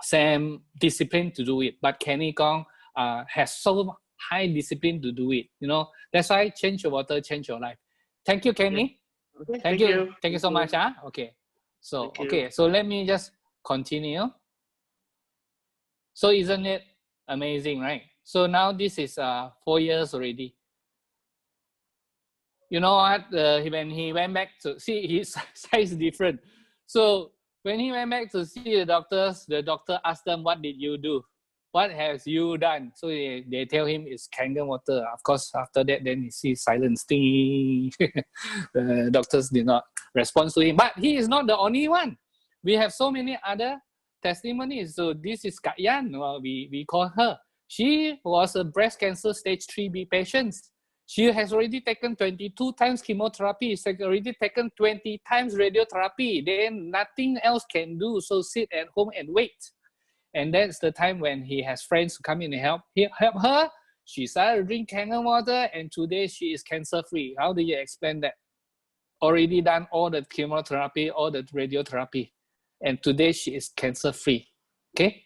same discipline to do it, but Kenny Kong has so high discipline to do it. You know, that's why change your water, change your life. Thank you,
Yes.
Kenny.
Okay.
Thank
Thank
you.
you.
Thank you
Thank
so
you.
much. Okay. So,
Thank you.
okay. So let me just continue. So isn't it amazing, right? So now this is 4 years already. You know what? When he went back to see his size different. So when he went back to see the doctor asked them, "What did you do? What has you done?" So they tell him it's Kangen water. Of course, after that, then he sees silence. Ding. The doctors did not respond to him, but he is not the only one. We have so many other testimonies. So this is Kangen. We call her. She was a breast cancer stage 3B patient. She has already taken 22 times chemotherapy. She's already taken 20 times radiotherapy. Then nothing else can do. So sit at home and wait. And that's the time when he has friends who come in and help her. She started to drink Kangen water, and today she is cancer-free. How do you explain that? Already done all the chemotherapy, all the radiotherapy, and today she is cancer-free. Okay?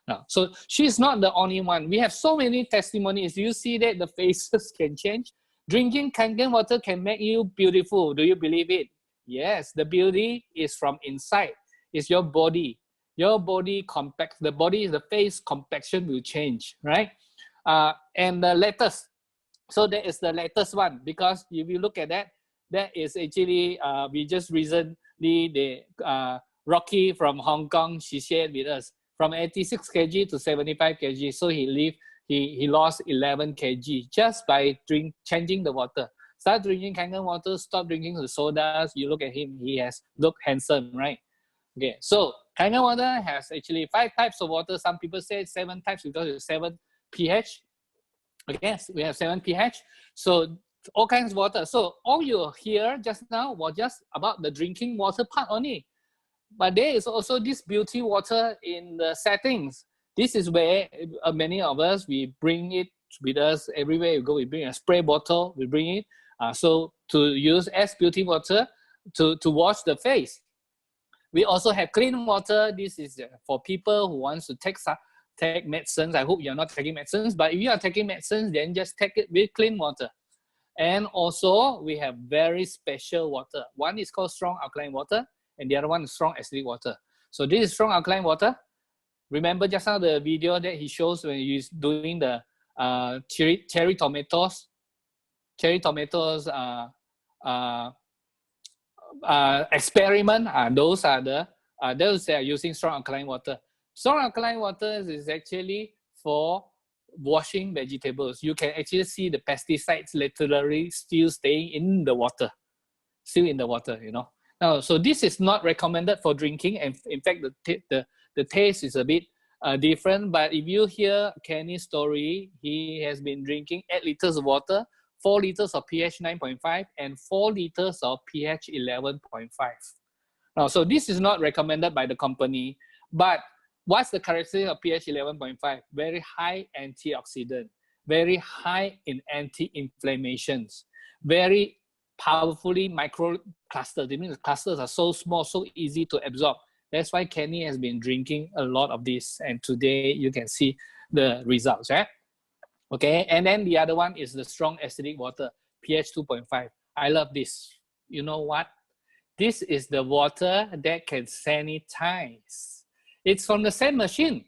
No. So she's not the only one. We have so many testimonies. You see that the faces can change. Drinking Kangen water can make you beautiful. Do you believe it? Yes, the beauty is from inside. It's your body. Your body complex, the face complexion will change, right? And the latest. So that is the latest one, because if you look at that, that is actually, we just recently, the Rocky from Hong Kong, she shared with us from 86 kg to 75 kg. So he lost 11 kg just by changing the water. Start drinking Kangen water, stop drinking the sodas. You look at him, he has looked handsome, right? Okay, so Kangen water has actually 5 types of water. Some people say 7 types because it's 7 pH. Okay, so we have 7 pH. So all kinds of water. So all you hear just now was just about the drinking water part only. But there is also this beauty water in the settings. This is where many of us, we bring it with us everywhere you go. We bring a spray bottle, we bring it. So to use as beauty water to wash the face. We also have clean water. This is for people who wants to take medicines. I hope you're not taking medicines, but if you are taking medicines, then just take it with clean water. And also, we have very special water. One is called strong alkaline water, and the other one is strong acidic water. So this is strong alkaline water. Remember just now the video that he shows when he's doing the cherry tomatoes experiment. Those that are using strong alkaline water. Strong alkaline water is actually for washing vegetables. You can actually see the pesticides literally still staying in the water, you know. Now, so this is not recommended for drinking, and in fact, the taste is a bit different. But if you hear Kenny's story, he has been drinking 8 liters of water, 4 liters of pH 9.5, and 4 liters of pH 11.5. Now, so this is not recommended by the company, but what's the characteristic of pH 11.5? Very high antioxidant, very high in anti-inflammations, very powerfully micro clusters. It means the clusters are so small, so easy to absorb. That's why Kenny has been drinking a lot of this, and today you can see the results, right? Okay, and then the other one is the strong acidic water, pH 2.5. I love this. You know what? This is the water that can sanitize. It's from the same machine.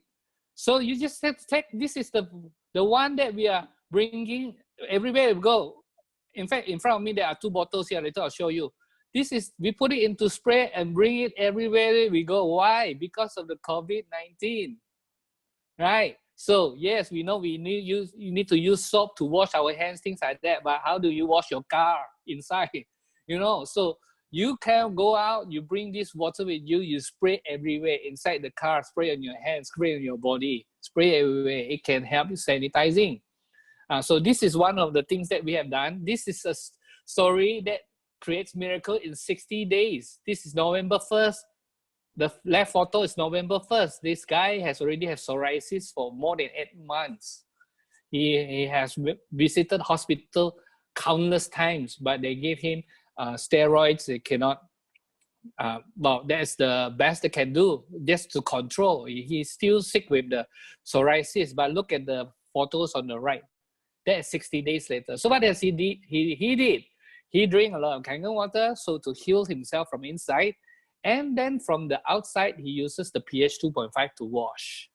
So you just have to take, this is the one that we are bringing everywhere we go. In fact, in front of me, there are 2 bottles here. Later, I'll show you. This is, we put it into spray and bring it everywhere we go. Why? Because of the COVID-19, right? So yes, we know you need to use soap to wash our hands, things like that. But how do you wash your car inside? You know, so you can go out, you bring this water with you, you spray everywhere inside the car, spray on your hands, spray on your body, spray everywhere. It can help you sanitizing. So this is one of the things that we have done. This is a story that creates miracle in 60 days. This is November 1st. The left photo is November 1st. This guy has already had psoriasis for more than 8 months. He has visited hospital countless times, but they gave him steroids. They cannot, well, that's the best they can do just to control. He's still sick with the psoriasis, but look at the photos on the right. That's 60 days later. So what does he did? He drank a lot of Kangen water, so to heal himself from inside. And then from the outside, he uses the pH 2.5 to wash.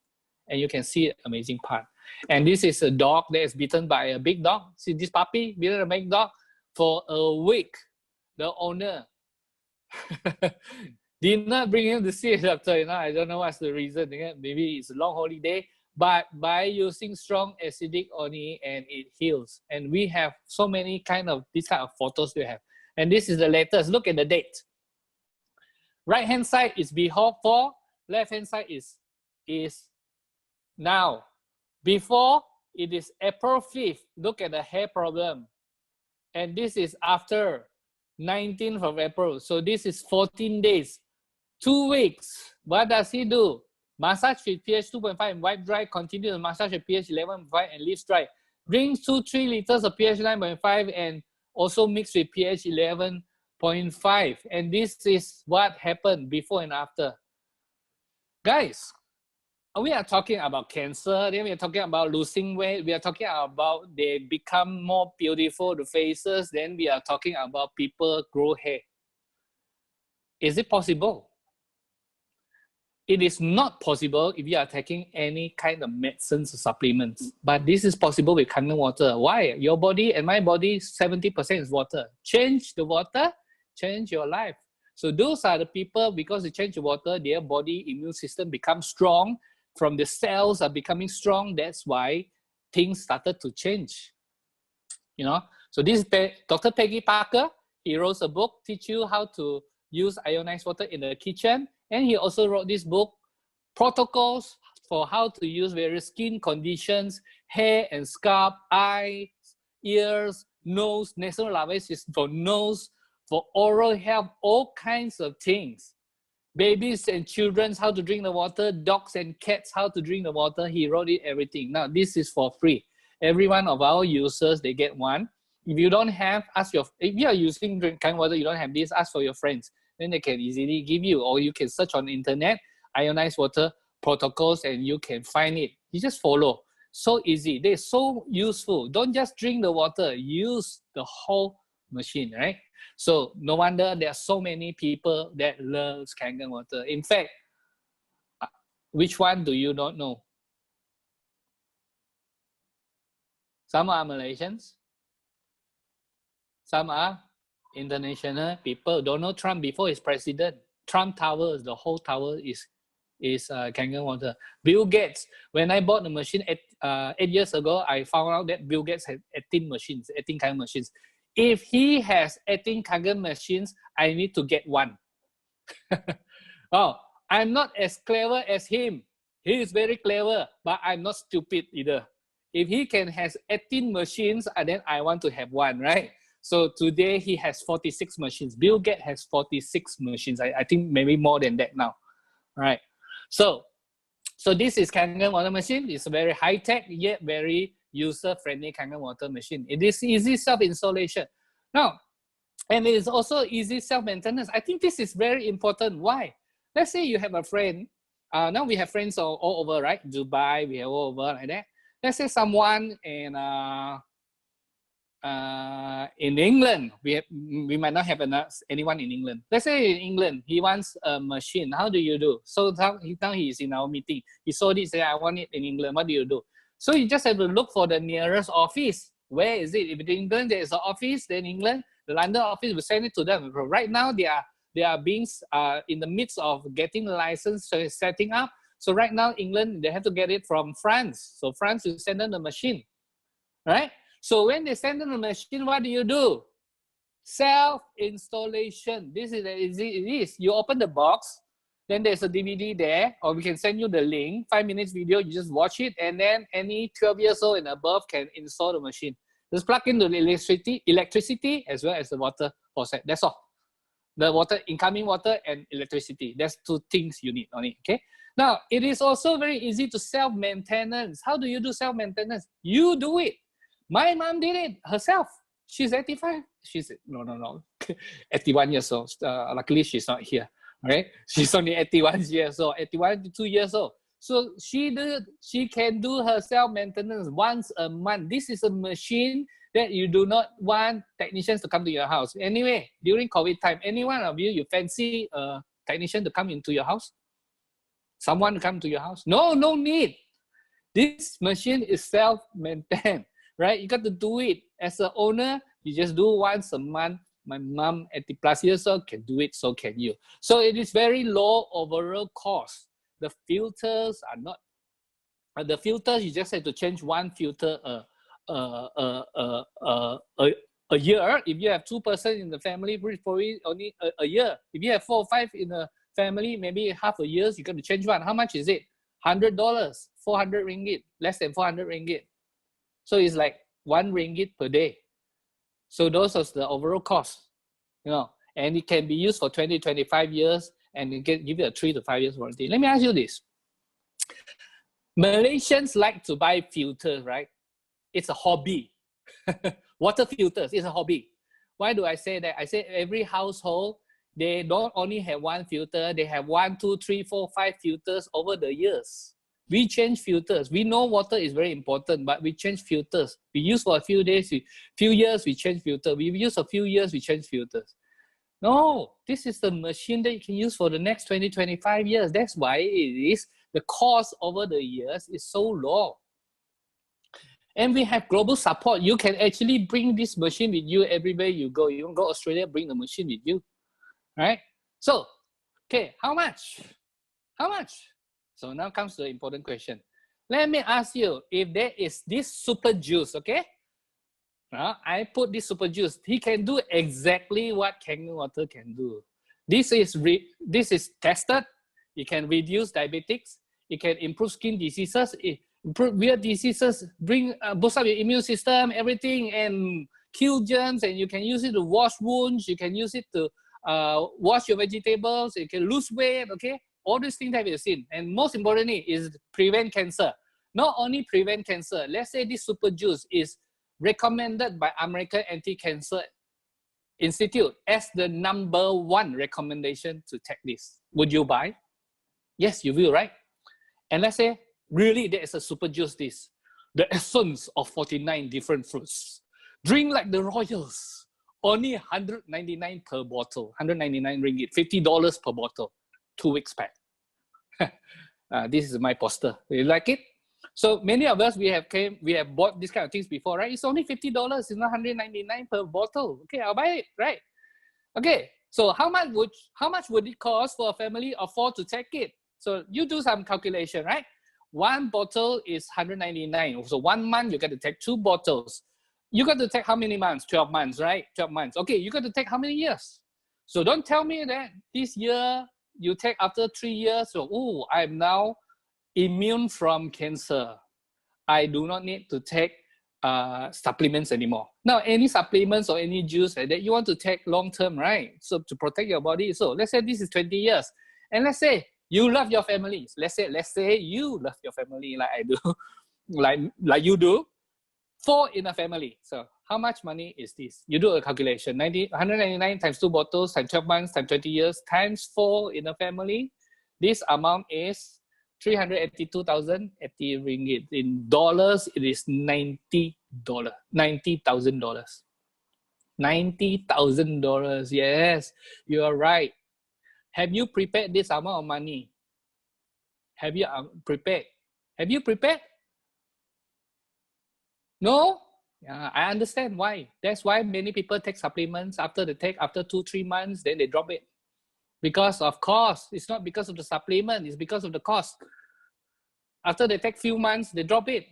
And you can see the amazing part. And this is a dog that is bitten by a big dog. See this puppy bitten a big dog for a week. The owner did not bring him to see a doctor. You know, I don't know what's the reason. Maybe it's a long holiday. But by using strong acidic oni, and it heals. And we have so many these kind of photos we have. And this is the latest. Look at the date. Right hand side is before, left hand side is now. Before, it is April 5th. Look at the hair problem. And this is after 19th of April. So this is 14 days, 2 weeks. What does he do? Massage with pH 2.5 and wipe dry. Continue to massage with pH 11.5 and leaves dry. Drink 2-3 liters of pH 9.5 and also mix with pH 11.5. And this is what happened before and after. Guys, we are talking about cancer. Then we are talking about losing weight. We are talking about they become more beautiful, the faces. Then we are talking about people grow hair. Is it possible? It is not possible if you are taking any kind of medicines or supplements. But this is possible with Kangen water. Why? Your body and my body, 70% is water. Change the water, change your life. So those are the people, because they change the water, their body immune system becomes strong. From the cells are becoming strong. That's why things started to change. You know. So this is Dr. Peggy Parker. He wrote a book, teach you how to use ionized water in the kitchen. And he also wrote this book, Protocols for how to use various skin conditions, hair and scalp, eyes, ears, nose, nasal lavage for nose, for oral health, all kinds of things. Babies and children, how to drink the water, dogs and cats, how to drink the water. He wrote it, everything. Now, this is for free. Every one of our users, they get one. If you don't have, if you are using Kangen water, you don't have this, ask for your friends. Then they can easily give you, or you can search on the internet, ionized water protocols, and you can find it. You just follow. So easy. They're so useful. Don't just drink the water. Use the whole machine, right? So no wonder there are so many people that loves Kangen water. In fact, which one do you not know? Some are Malaysians. Some are international people. Donald Trump, before he's president, Trump Tower, the whole tower is Kangen water. Bill Gates, when I bought the machine 8 years ago, I found out that Bill Gates had 18 machines, 18 Kangen machines. If he has 18 Kangen machines, I need to get one. Oh, I'm not as clever as him. He is very clever, but I'm not stupid either. If he can has 18 machines, then I want to have one, right? So today he has 46 machines. Bill Gates has 46 machines. I think maybe more than that now, right? So this is Kangen water machine. It's a very high-tech yet very user-friendly Kangen water machine. It is easy self-installation. Now, and it is also easy self-maintenance. I think this is very important. Why? Let's say you have a friend. Now we have friends all over, right? Dubai, we have all over like that. Let's say someone in England, we might not have anyone in England. Let's say in England, he wants a machine. How do you do? So now he is in our meeting. He saw this, said, I want it in England. What do you do? So you just have to look for the nearest office. Where is it? If in England there is an office, then England, the London office will send it to them. Right now they are being in the midst of getting the license, so it's setting up. So right now England, they have to get it from France. So France will send them the machine, right? So when they send them the machine, what do? Self-installation. This is easy. It is. You open the box, then there's a DVD there, or we can send you the link, 5 minutes video, you just watch it, and then any 12 years old and above can install the machine. Just plug in the electricity as well as the water faucet. That's all. The water, incoming water and electricity. That's 2 things you need only, okay? Now, it is also very easy to self-maintenance. How do you do self-maintenance? You do it. My mom did it herself. She's 85. She's, no, 81 years old. Luckily, she's not here, right? She's only 81 years old, 81 to 2 years old. So she can do her self-maintenance once a month. This is a machine that you do not want technicians to come to your house. Anyway, during COVID time, any one of you fancy a technician to come into your house? Someone to come to your house? No need. This machine is self-maintained, right? You got to do it. As an owner, you just do once a month. My mom, 80+ years old, can do it, so can you. So it is very low overall cost. The filters are not, the filters, you just have to change one filter a year. If you have 2 persons in the family, probably only a year. If you have 4 or 5 in a family, maybe half a year, you got to change one. How much is it? $100, 400 ringgit, less than 400 ringgit. So it's like 1 ringgit per day. So those are the overall cost, you know, and it can be used for 20, 25 years, and it can give you a 3 to 5 years warranty. Let me ask you this. Malaysians like to buy filters, right? It's a hobby. Water filters is a hobby. Why do I say that? I say every household, they don't only have 1 filter, they have 1, 2, 3, 4, 5 filters over the years. We change filters. We know water is very important, but we change filters. We use for a few days, few years, we change filter. We use a few years, we change filters. No, this is the machine that you can use for the next 20, 25 years. That's why it is, the cost over the years is so low. And we have global support. You can actually bring this machine with you everywhere you go. You want to go to Australia, bring the machine with you, right? So, okay, how much? How much? So now comes the important question. Let me ask you, if there is this super juice, okay? I put this super juice. He can do exactly what Kangen water can do. This is tested. It can reduce diabetics. It can improve skin diseases. Improve weird diseases. Boost up your immune system, everything, and kill germs. And you can use it to wash wounds. You can use it to wash your vegetables. You can lose weight. Okay, all these things that we've seen. And most importantly is prevent cancer. Not only prevent cancer. Let's say this super juice is recommended by American Anti-Cancer Institute as the #1 recommendation to take this. Would you buy? Yes, you will, right? And let's say, really, there is a super juice this. The essence of 49 different fruits. Drink like the royals. Only 199 per bottle. 199 ringgit. $50 per bottle. 2 weeks pack. This is my poster. You like it? So many of us, we have bought this kind of things before, right? It's only $50. It's not 199 per bottle. Okay, I'll buy it, right? Okay, so how much would it cost for a family of 4 to take it? So you do some calculation, right? 1 bottle is 199. So 1 month, you got to take 2 bottles. You got to take how many months? 12 months, right? 12 months. Okay, you got to take how many years? So don't tell me that this year you take after 3 years. So, oh, I'm now immune from cancer. I do not need to take supplements anymore. Now, any supplements or any juice that you want to take long-term, right? So to protect your body. So let's say this is 20 years. And let's say you love your family. Let's say you love your family like I do, like you do. 4 in a family. So how much money is this? You do a calculation. 199 times 2 bottles times 12 months times 20 years times 4 in a family. This amount is 382,080 ringgit. In dollars, it is $90,000. $90,000. $90,000. Yes, you are right. Have you prepared this amount of money? Have you prepared? Have you prepared? No, yeah, I understand why. That's why many people take supplements after 2-3 months, then they drop it. Because of cost. It's not because of the supplement, it's because of the cost. After they take few months, they drop it.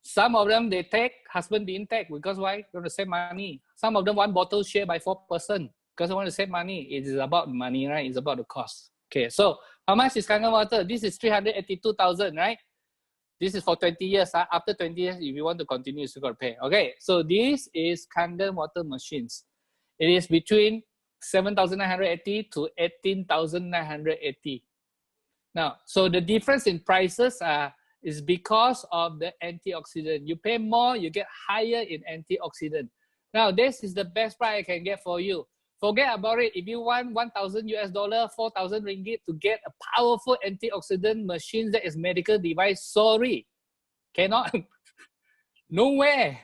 Some of them they take, husband didn't take because why? They want to save money. Some of them one bottle share by 4 person because they want to save money. It is about money, right? It's about the cost. Okay, so how much is Kangen water? This is 382,000, right? This is for 20 years. After 20 years, if you want to continue, you got to pay. Okay, so this is Kangen water machines. It is between 7,980 to 18,980. Now, so the difference in prices is because of the antioxidant. You pay more, you get higher in antioxidant. Now, this is the best price I can get for you. Forget about it. If you want 1,000 US dollar, 4,000 ringgit to get a powerful antioxidant machine that is medical device, sorry, cannot. Nowhere.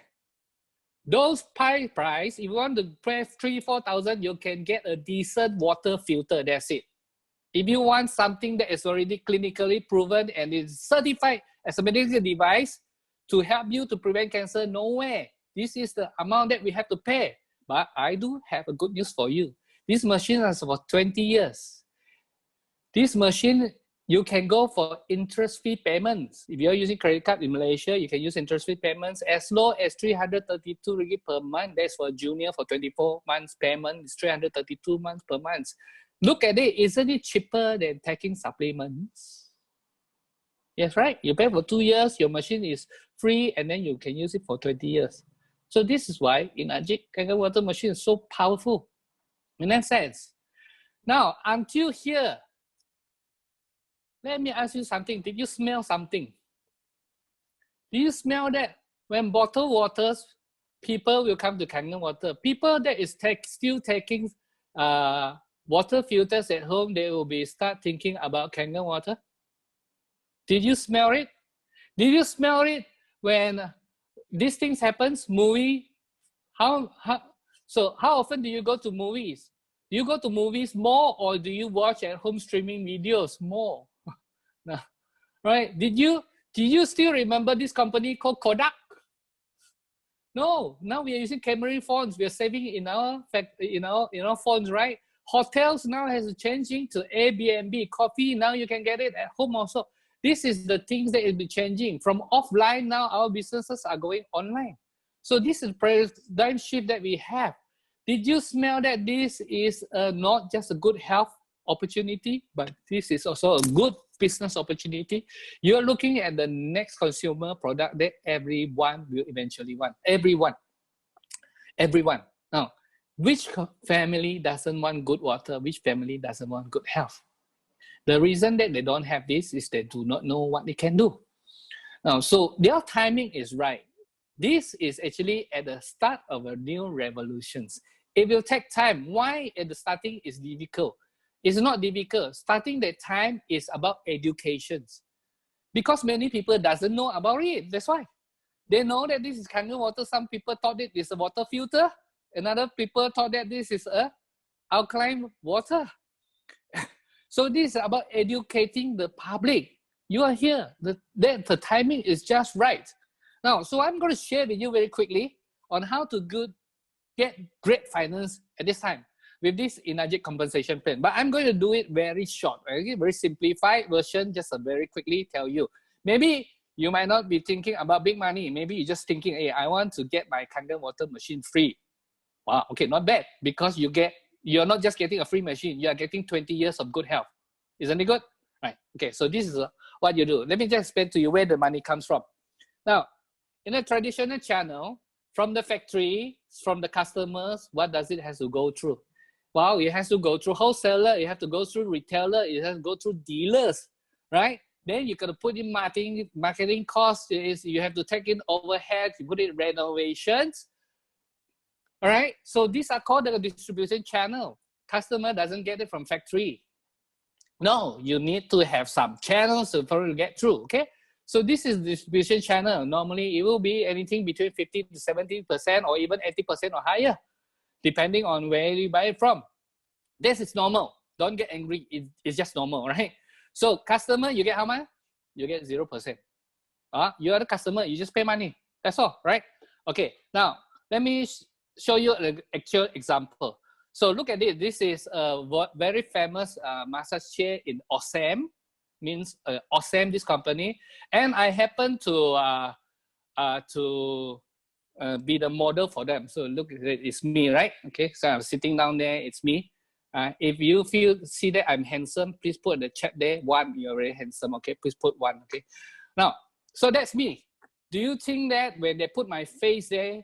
Those price, if you want to pay 3,000-4,000, you can get a decent water filter. That's it. If you want something that is already clinically proven and is certified as a medical device to help you to prevent cancer, nowhere. This is the amount that we have to pay. But I do have a good news for you. This machine is for 20 years. This machine, you can go for interest-free payments. If you're using credit card in Malaysia, you can use interest-free payments as low as 332 ringgit per month. That's for junior for 24 months payment. It's 332 months per month. Look at it, isn't it cheaper than taking supplements? Yes, right? You pay for 2 years, your machine is free, and then you can use it for 20 years. So this is why in Ajik, Kangen water machine is so powerful in that sense. Now, until here, let me ask you something. Did you smell something? Do you smell that when bottled waters, people will come to Kangen water? People that is still taking water filters at home, they will start thinking about Kangen water. Did you smell it? Did you smell it when these things happens? Movie? So how often do you go to movies? Do you go to movies more, or do you watch at home streaming videos more? No. Right? Did you still remember this company called Kodak? No. Now we are using camera phones. We are saving in our phones, right? Hotels now has changing to Airbnb. Coffee now you can get it at home also. This is the things that will be changing. From offline now, our businesses are going online. So this is the paradigm shift that we have. Did you smell that this is not just a good health opportunity, but this is also a good business opportunity? You're looking at the next consumer product that everyone will eventually want. Everyone. Now, which family doesn't want good water? Which family doesn't want good health? The reason that they don't have this is they do not know what they can do. Now, so their timing is right. This is actually at the start of a new revolution. It will take time. Why at the starting is difficult? It's not difficult. Starting that time is about education. Because many people doesn't know about it. That's why. They know that this is Kangen water. Some people thought it is a water filter. Another people thought that this is a alkaline water. So this is about educating the public. You are here. The timing is just right. Now, so I'm going to share with you very quickly on how to get great finance at this time with this Inajik compensation plan. But I'm going to do it very short, okay? Very simplified version, just to very quickly tell you. Maybe you might not be thinking about big money. Maybe you're just thinking, hey, I want to get my Kangen water machine free. Wow, okay, not bad, because you're not just getting a free machine, you are getting 20 years of good health. Isn't it good? Right, okay, so this is what you do. Let me just explain to you where the money comes from. Now, in a traditional channel, from the factory, from the customers, what does it have to go through? Well, it has to go through wholesaler, it has to go through retailer, it has to go through dealers, right? Then you got to put in marketing costs, you have to take in overhead, you put in renovations. All right, so these are called the distribution channel. Customer doesn't get it from factory. No, you need to have some channels for it to get through, okay? So this is distribution channel. Normally, it will be anything between 15 to 17% or even 80% or higher, depending on where you buy it from. This is normal. Don't get angry. It's just normal, right? So customer, you get how much? You get 0%. You are the customer. You just pay money. That's all, right? Okay, now let me show you an actual example. So look at it. This is a very famous massage chair in Osam, means Osam, this company. And I happen to be the model for them. So look at it, it's me, right? Okay, so I'm sitting down there, it's me. If you see that I'm handsome, please put in the chat there, 1, you're very handsome, okay? Please put 1, okay? Now, so that's me. Do you think that when they put my face there,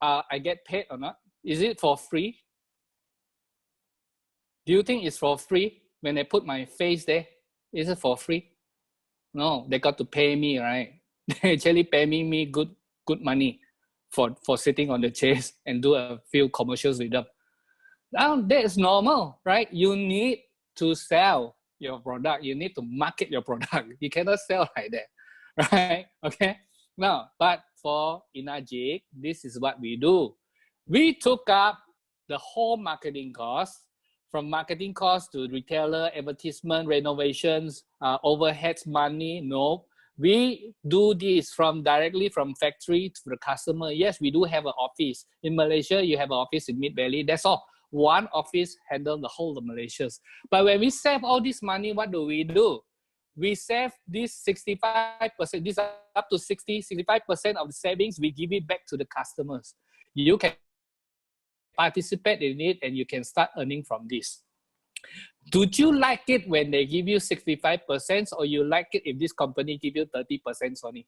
I get paid or not? Is it for free? Do you think it's for free when they put my face there? Is it for free? No, they got to pay me, right? They actually pay me good money for sitting on the chairs and do a few commercials with them. Now that is normal, right? You need to sell your product. You need to market your product. You cannot sell like that, right? Okay. Now, but for Inagic, this is what we do. We took up the whole marketing cost, from marketing costs to retailer, advertisement, renovations, overheads, money. No, we do this directly from factory to the customer. Yes, we do have an office. In Malaysia, you have an office in Mid Valley. That's all. One office handles the whole of Malaysia. But when we save all this money, what do? We save this 65%, this up to 65% of the savings, we give it back to the customers. You can participate in it and you can start earning from this. Do you like it when they give you 65% or you like it if this company give you 30% only?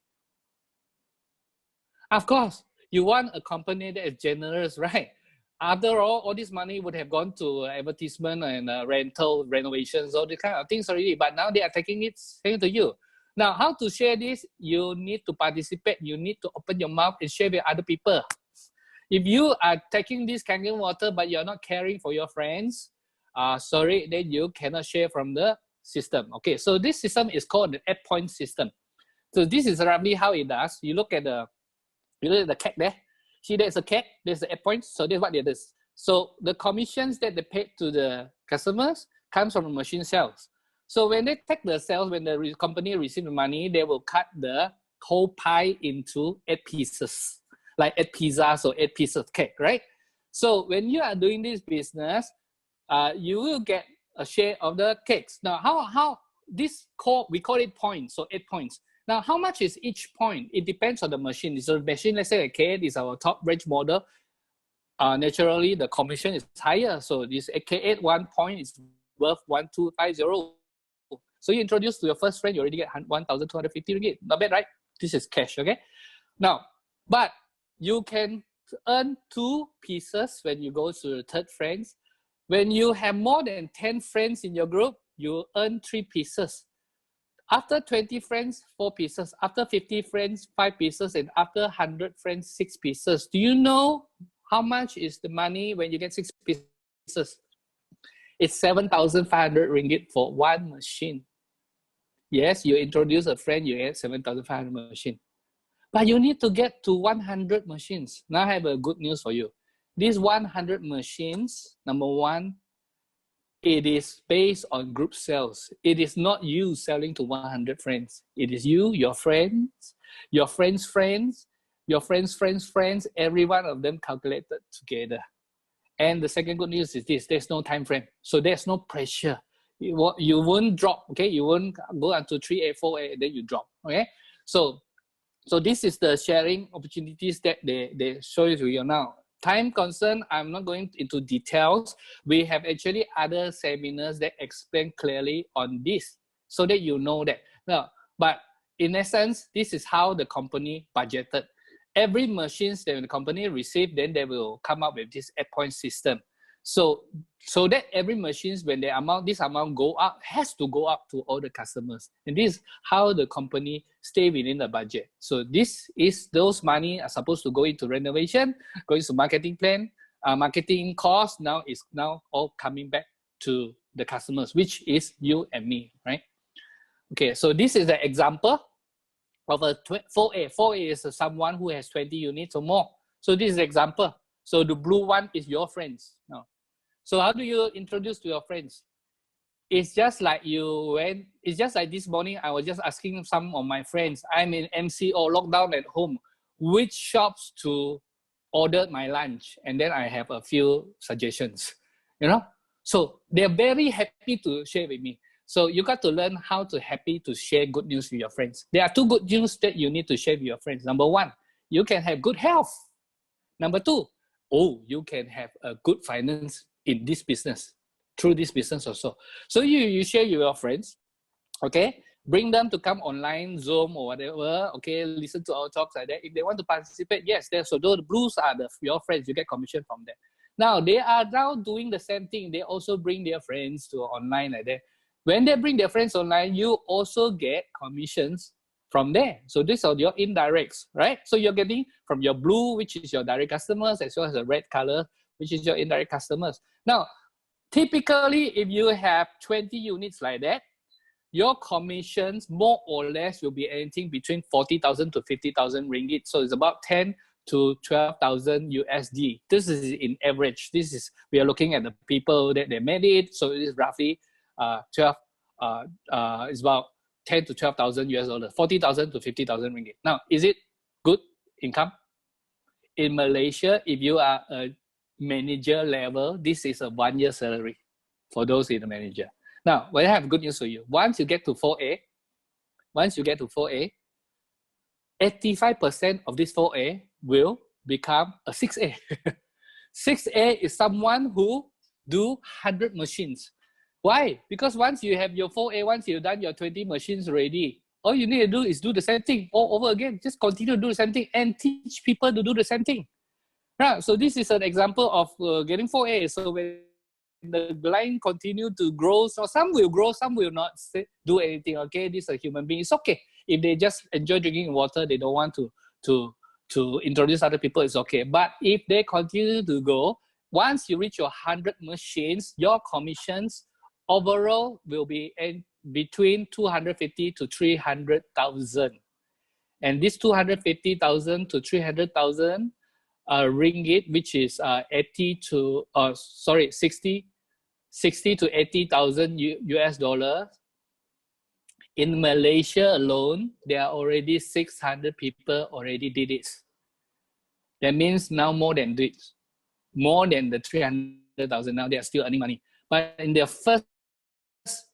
Of course, you want a company that is generous, right? After all this money would have gone to advertisement and rental, renovations, all these kind of things already. But now they are taking it to you. Now, how to share this? You need to participate. You need to open your mouth and share with other people. If you are taking this Kangen water, but you're not caring for your friends, sorry, then you cannot share from the system. Okay, so this system is called the 8-point system. So this is roughly how it does. You look at the cake there. See, there's a cake, there's the 8 points. So that's what it is. So the commissions that they pay to the customers comes from the machine sales. So when they take the sales, when the company receives the money, they will cut the whole pie into 8 pieces, like 8 pizzas or 8 pieces of cake, right? So when you are doing this business, you will get a share of the cakes. Now, how this we call it points, so 8 points. Now, how much is each point? It depends on the machine. So the machine, let's say a K8 is our top range model. Naturally, the commission is higher. So this K8 1 point is worth 1,250. So you introduce to your first friend, you already get 1,250 ringgit. Not bad, right? This is cash, okay? Now, but you can earn 2 pieces when you go to the third friends. When you have more than 10 friends in your group, you earn 3 pieces. After 20 friends, 4 pieces. After 50 friends, 5 pieces. And after 100 friends, 6 pieces. Do you know how much is the money when you get 6 pieces? It's 7,500 ringgit for 1 machine. Yes, you introduce a friend, you get 7,500 machine. But you need to get to 100 machines. Now I have a good news for you. These 100 machines, number one, it is based on group sales. It is not you selling to 100 friends. It is you, your friends, your friends' friends, your friends' friends' friends, every one of them calculated together. And the second good news is this, there's no time frame. So there's no pressure. You won't drop, okay? You won't go until 3, 8, 4, 8, then you drop, okay? So this is the sharing opportunities that they show you to you now. Time concern, I'm not going into details. We have actually other seminars that explain clearly on this so that you know that. Now, but in essence, this is how the company budgeted. Every machines that the company receive, then they will come up with this 8-point system. So that every machines, when this amount go up, has to go up to all the customers. And this is how the company stay within the budget. So this is those money are supposed to go into renovation, going to marketing plan, marketing cost now is all coming back to the customers, which is you and me, right? Okay, so this is the example of a 4A. 4A is someone who has 20 units or more. So this is the example. So the blue one is your friends now. So how do you introduce to your friends? It's just like it's just like this morning, I was just asking some of my friends, I'm in MCO, lockdown at home. which shops to order my lunch, and then I have a few suggestions, you know. So they're very happy to share with me. So you got to learn how to happy to share good news with your friends. There are 2 good news that you need to share with your friends. Number 1, you can have good health. Number 2, oh, you can have a good finance in this business, through this business also. So you share with your friends, okay? Bring them to come online, Zoom or whatever, okay? Listen to our talks like that. If they want to participate, yes, so those blues are your friends. You get commission from them. Now, they are now doing the same thing. They also bring their friends to online like that. When they bring their friends online, you also get commissions from there. So these are your indirects, right? So you're getting from your blue, which is your direct customers, as well as the red color, which is your indirect customers. Now, typically, if you have 20 units like that, your commissions more or less will be anything between 40,000 to 50,000 ringgit. So it's about 10 to 12,000 USD. This is in average. We are looking at the people that they made it. So it is roughly it's about 10 to 12,000 US dollars, 40,000 to 50,000 ringgit. Now, is it good income? In Malaysia, if you are a manager level, this is a 1-year salary for those in the manager. Now, I have good news for you. Once you get to 4A, 85% of this 4A will become a 6A. 6A is someone who do 100 machines. Why? Because once you have your 4A, once you've done your 20 machines already, all you need to do is do the same thing all over again. Just continue to do the same thing and teach people to do the same thing. Right? So this is an example of getting 4A. So when the line continue to grow, so some will grow, some will not do anything. Okay, this is a human being. It's okay if they just enjoy drinking water. They don't want to introduce other people. It's okay. But if they continue to go, once you reach your 100 machines, your commissions overall will be between 250 to 300,000, and this 250,000 to 300,000 ringgit, which is 60 to 80,000 US dollars. In Malaysia alone, there are already 600 people already did it. That means now more than the 300,000. Now they are still earning money. But in their first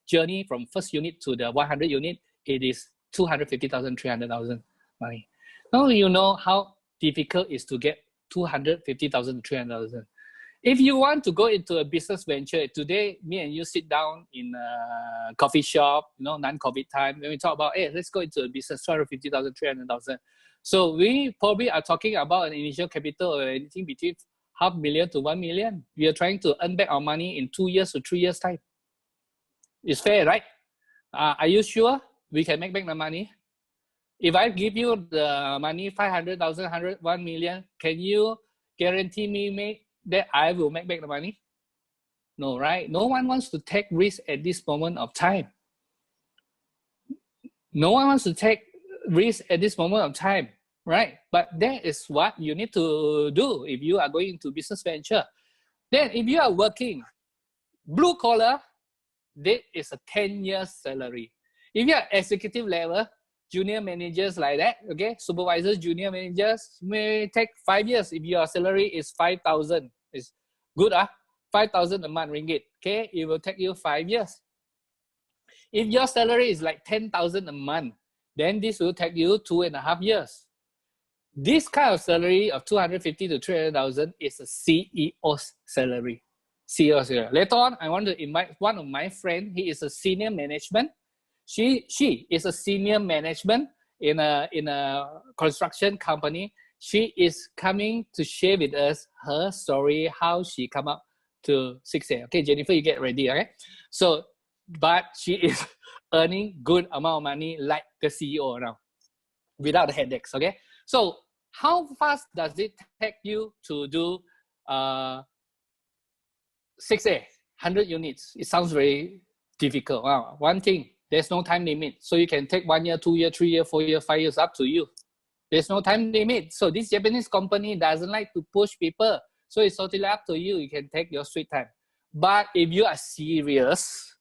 journey from first unit to the 100 unit, it is 250,000, 300,000 money. Now you know how difficult it is to get 250,000 to 300,000. If you want to go into a business venture, today, me and you sit down in a coffee shop, non-COVID time, when we talk about, hey, let's go into a business, 250,000, 300,000. So we probably are talking about an initial capital or anything between 500,000 to 1 million. We are trying to earn back our money in 2 years to 3 years time. It's fair, right? Are you sure we can make back the money? If I give you the money, 500,000, 1 million, can you guarantee me that I will make back the money? No, right? No one wants to take risk at this moment of time. No one wants to take risk at this moment of time, right? But that is what you need to do if you are going into business venture. Then if you are working blue collar, that is a 10-year salary. If you are executive level, junior managers like that, okay, supervisors, junior managers may take 5 years. If your salary is 5,000, it's good, 5,000 a month ringgit, okay, it will take you 5 years. If your salary is like 10,000 a month, then this will take you 2.5 years. This kind of salary of 250 to 300,000 is a CEO's salary. CEO salary. Later on, I want to invite one of my friends. He is a senior management. She is a senior management in a construction company. She is coming to share with us her story, how she come up to 6A. Okay, Jennifer, you get ready, okay? So, but she is earning good amount of money like the CEO now, without the headaches, okay? So, how fast does it take you to do 6A, 100 units? It sounds very difficult. Wow. One thing, there's no time limit. So you can take 1 year, 2 year, 3 year, 4 year, 5 years, up to you. There's no time limit. So this Japanese company doesn't like to push people. So it's totally up to you. You can take your sweet time. But if you are serious,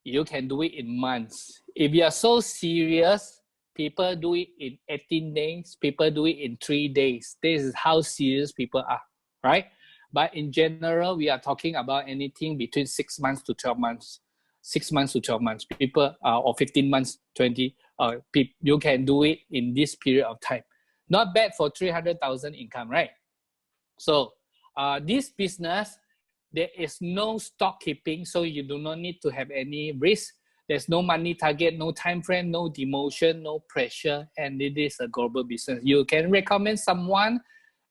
you can do it in months. If you are so serious, People do it in 18 days. People do it in 3 days. This is how serious people are, right? But in general, we are talking about anything between 6 months to 12 months. 6 months to 12 months. People, or 15 months, 20, you can do it in this period of time. Not bad for 300,000 income, right? So this business, there is no stock keeping, so you do not need to have any risk. There's no money target, no time frame, no demotion, no pressure, and it is a global business. You can recommend someone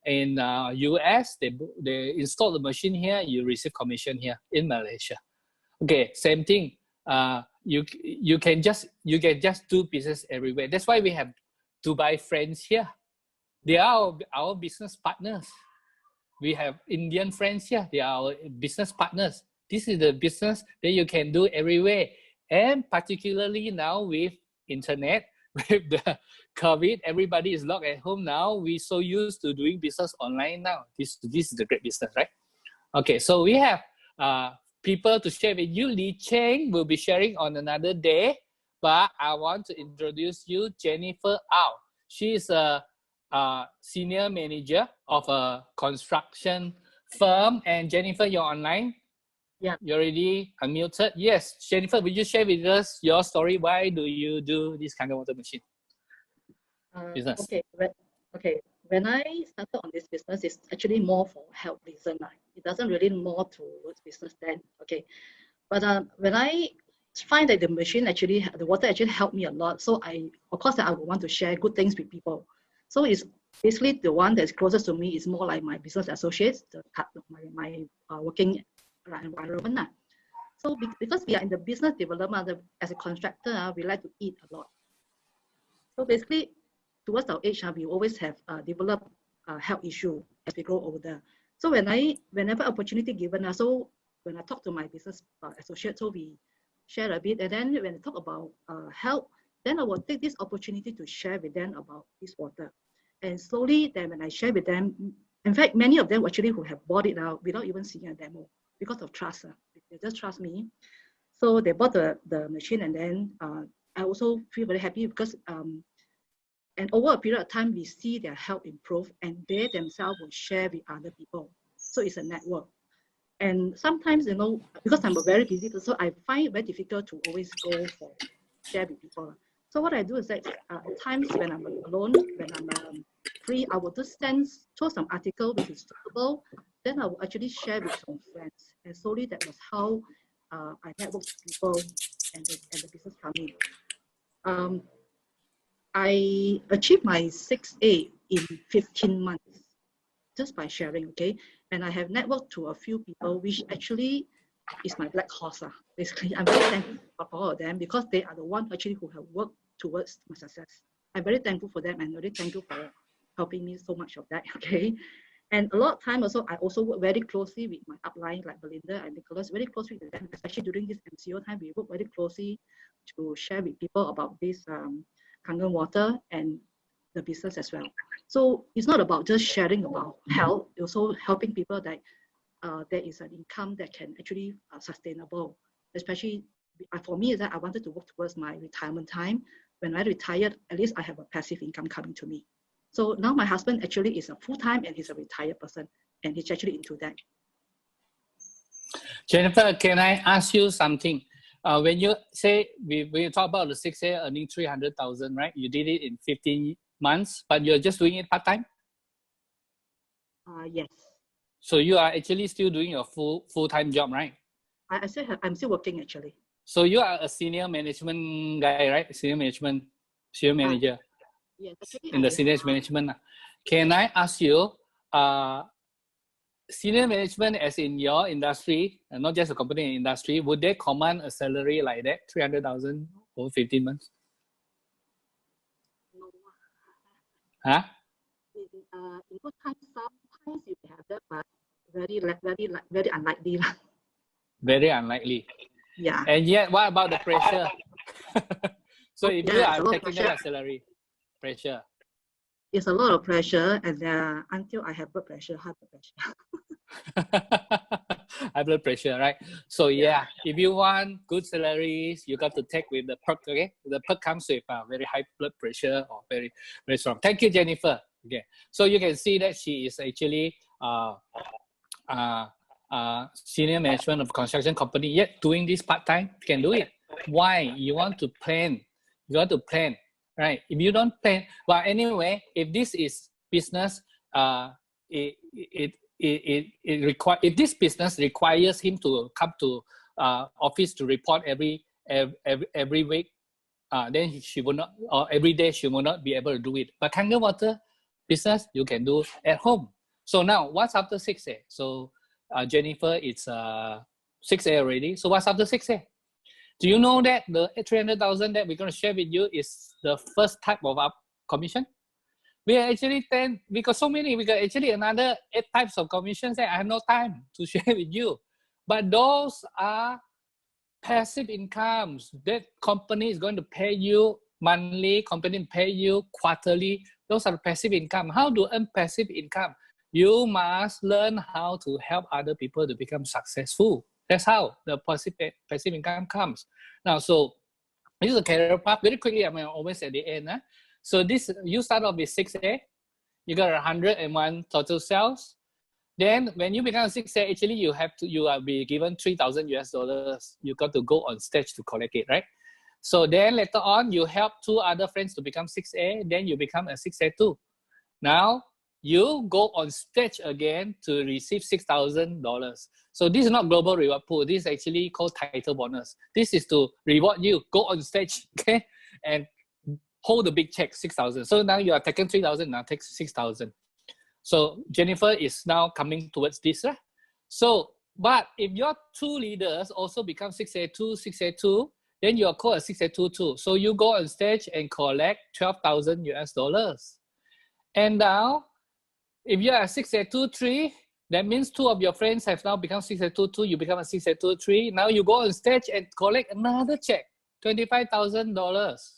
in US, they install the machine here, you receive commission here in Malaysia. Okay, same thing. You can just do business everywhere. That's why we have Dubai friends here. They are our business partners. We have Indian friends here. They are our business partners. This is the business that you can do everywhere. And particularly now with internet, with the COVID, everybody is locked at home now. We're so used to doing business online now. This is the great business, right? Okay, so we have people to share with you. Li Cheng will be sharing on another day, but I want to introduce you Jennifer Au. She is a senior manager of a construction firm. And Jennifer, you're online?
Yeah.
You're already unmuted? Yes. Jennifer, would you share with us your story? Why do you do this Kangen water machine business?
Okay. When I started on this business, it's actually more for health reason. It doesn't really more towards business then. Okay. But when I find that the machine actually, the water actually helped me a lot. So of course, I would want to share good things with people. So it's basically the one that's closest to me is more like my business associates, my working environment. So because we are in the business development as a contractor, we like to eat a lot. So basically, towards our age, we always have developed health issue as we grow older. So whenever opportunity given, so when I talk to my business associate, so we share a bit, and then when I talk about health, then I will take this opportunity to share with them about this water. And slowly, then when I share with them, in fact, many of them actually who have bought it out without even seeing a demo because of trust. They just trust me. So they bought the machine, and then I also feel very happy because and over a period of time, we see their health improve, and they themselves will share with other people. So it's a network. And sometimes, because I'm a very busy person, so I find it very difficult to always go for share with people. So what I do is that at times when I'm alone, when I'm free, I will just throw some article which is suitable. Then I will actually share with some friends. And slowly that was how I network with people and the business coming. I achieved my 6A in 15 months just by sharing, okay? And I have networked to a few people, which actually is my black horse. Basically, I'm very thankful for all of them because they are the ones actually who have worked towards my success. I'm very thankful for them and very thankful for helping me so much of that, okay? And a lot of time also, I also work very closely with my upline, like Belinda and Nicholas, very closely with them, especially during this MCO time, we work very closely to share with people about this Kangen water and the business as well. So it's not about just sharing about health, also helping people that there is an income that can actually sustainable. Especially for me, is that I wanted to work towards my retirement time. When I retired, at least I have a passive income coming to me. So now my husband actually is a full-time and he's a retired person, and he's actually into that.
Jennifer, can I ask you something? When you say, when you talk about the 6A earning 300,000, right? You did it in 15 months, but you're just doing it part-time?
Yes.
So you are actually still doing your full-time job, right?
I'm still working actually.
So you are a senior management guy, right? Senior manager.
Yes, actually,
in the senior management. Can I ask you, senior management as in your industry, and not just a company industry, would they command a salary like that, 300,000 over 15 months?
No.
Huh?
In good times, sometimes you have that, but very unlikely.
Very unlikely.
Yeah.
And yet, what about the pressure? So if you
yeah,
are taking that salary, pressure.
It's a lot of pressure, and until I have blood pressure, high blood pressure.
high blood pressure, right? So yeah, if you want good salaries, you got to take with the perk. Okay, the perk comes with very high blood pressure or very very strong. Thank you, Jennifer. Okay, so you can see that she is actually senior management of construction company, yet doing this part-time. You can do it. Why? You want to plan. You want to plan, right? If you don't plan, well, anyway, if this is business, if this business requires him to come to office to report every week, then she will not, or every day she will not be able to do it. But Kangen water business, you can do at home. So now, what's after 6A? So Jennifer, it's 6A already. So what's after 6A? Do you know that the 300,000 that we're going to share with you is the first type of up commission? We are actually 10, we got so many, we got actually another 8 types of commissions that I have no time to share with you. But those are passive incomes that company is going to pay you monthly, company pay you quarterly. Those are passive income. How to earn passive income? You must learn how to help other people to become successful. That's how the passive income comes. Now, so this is a career path. Very quickly, I'm always at the end. So this, you start off with 6A. You got 101 total sales. Then when you become 6A, actually you will be given $3,000. You got to go on stage to collect it, right? So then later on, you help 2 other friends to become 6A. Then you become a 6A too. Now you go on stage again to receive $6,000. So this is not global reward pool. This is actually called title bonus. This is to reward you. Go on stage, okay, and hold the big check, 6,000. So now you are taking 3,000. Now take 6,000. So Jennifer is now coming towards this. So, but if your 2 leaders also become 6A2, then you are called a 6A2 too. So you go on stage and collect $12,000. And now, if you are a 6A23, that means 2 of your friends have now become 6A22. You become a 6A23. Now you go on stage and collect another check, $25,000,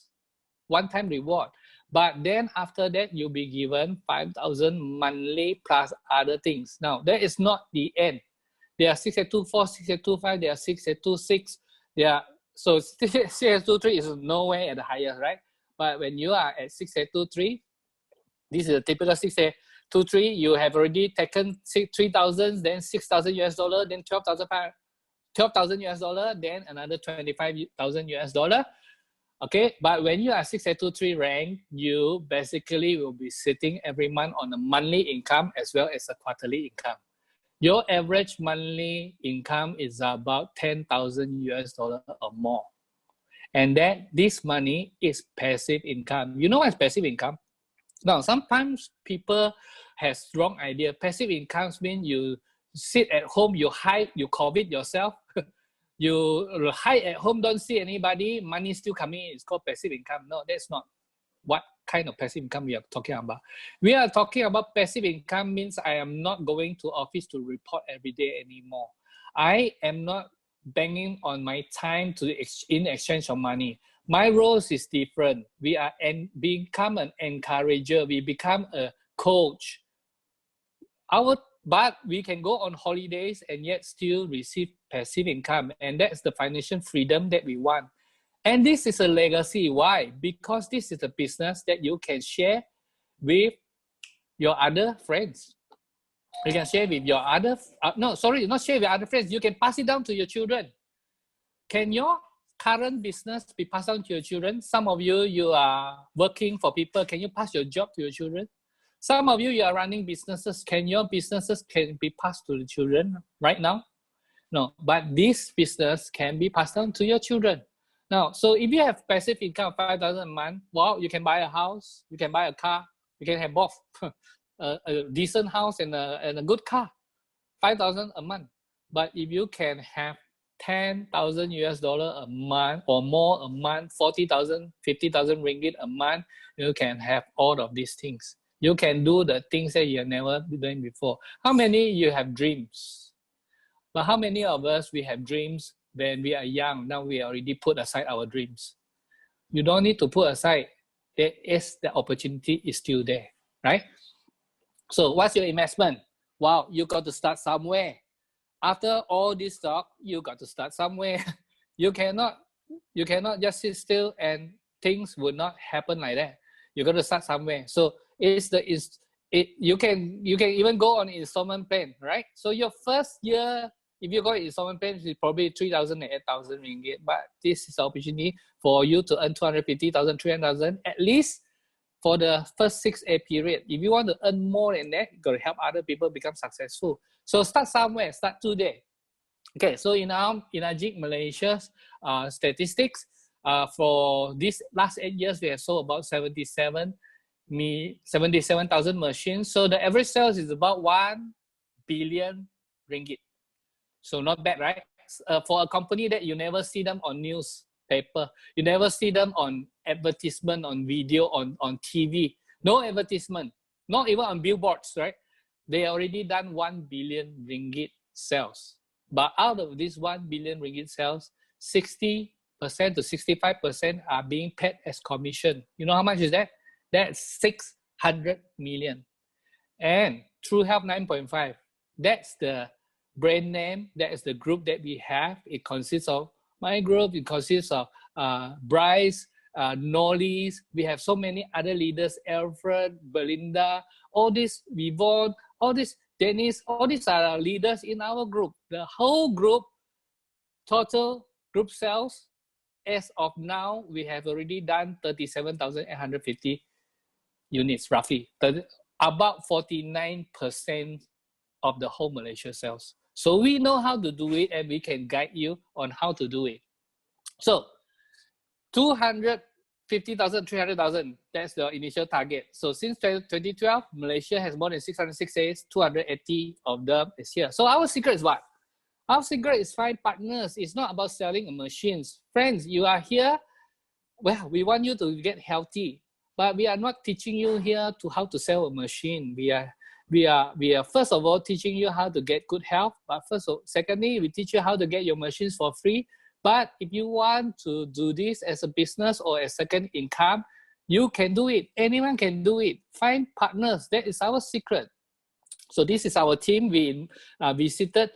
one-time reward. But then after that, you'll be given 5,000 monthly plus other things. Now, that is not the end. There are 6A24, 6A25, there are 6A26. So 6A23 is nowhere at the highest, right? But when you are at 6A23, this is a typical 6A23, you have already taken 3,000, then $6,000, then $12,000, then another $25,000. Okay, but when you are 6A23 rank, you basically will be sitting every month on a monthly income as well as a quarterly income. Your average monthly income is about $10,000 or more. And then this money is passive income. You know what's passive income? Now, sometimes people have wrong idea. Passive income means you sit at home, you hide, you COVID yourself. You hide at home, don't see anybody, money still coming in. It's called passive income. No, that's not what kind of passive income we are talking about. We are talking about passive income means I am not going to office to report every day anymore. I am not banging on my time in exchange of money. My roles is different. We are become an encourager. We become a coach. But we can go on holidays and yet still receive passive income. And that's the financial freedom that we want. And this is a legacy. Why? Because this is a business that you can share with your other friends. You can share with your other, not share with other friends. You can pass it down to your children. Can your current business be passed down to your children? Some of you are working for people. Can you pass your job to your children? Some of you are running businesses. Can your businesses be passed to the children right now? No, but this business can be passed on to your children. Now, so if you have passive income of 5,000 a month, well, you can buy a house, you can buy a car, you can have both, a decent house and a good car, 5,000 a month. But if you can have $10,000 a month or more a month, 40,000, 50,000 ringgit a month, you can have all of these things. You can do the things that you have never done before. How many you have dreams? But how many of us, we have dreams when we are young? Now we already put aside our dreams. You don't need to put aside. The opportunity is still there, right? So what's your investment? Wow, you got to start somewhere. after all this talk, you got to start somewhere. you cannot just sit still and things would not happen like that. You got to start somewhere. So you can even go on installment plan, right? So your first year, if you go installment plan, it's probably 3,000 and 8,000 ringgit. But this is the opportunity for you to earn 250,000, 300,000 at least for the first 6A period. If you want to earn more than that, you got to help other people become successful. So start somewhere, start today. Okay, so in Ajik Malaysia's statistics, for these last 8 years, we have sold about 77,000 machines. So the average sales is about 1 billion ringgit. So not bad, right? For a company that you never see them on newspaper, you never see them on advertisement, on video, on TV, no advertisement, not even on billboards, right? They already done 1 billion ringgit sales. But out of this 1 billion ringgit sales, 60% to 65% are being paid as commission. You know how much is that? That's 600 million. And True Health 9.5, that's the brand name, that is the group that we have. It consists of my group, it consists of Bryce, Nolly's. We have so many other leaders, Alfred, Belinda, all this, Vivon, all this, Dennis, all these are our leaders in our group. The whole group, total group sales, as of now, we have already done 37,850 units, roughly. About 49% of the whole Malaysia sales. So we know how to do it and we can guide you on how to do it. So 250,000, 300,000, that's the initial target. So since 2012, Malaysia has more than 606 days, 280 of them is here. So our secret is what? Our secret is find partners. It's not about selling machines. Friends, you are here. Well, we want you to get healthy, but we are not teaching you here to how to sell a machine. We are first of all teaching you how to get good health. But secondly, we teach you how to get your machines for free. But if you want to do this as a business or as second income, you can do it. Anyone can do it. Find partners. That is our secret. So this is our team. We visited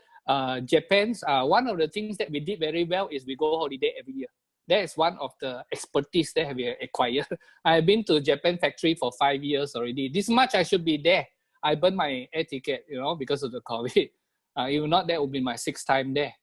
Japan. One of the things that we did very well is we go holiday every year. That is one of the expertise that we acquired. I've been to Japan factory for 5 years already. This much I should be there. I burned my air ticket, because of the COVID. If not, that would be my 6th time there.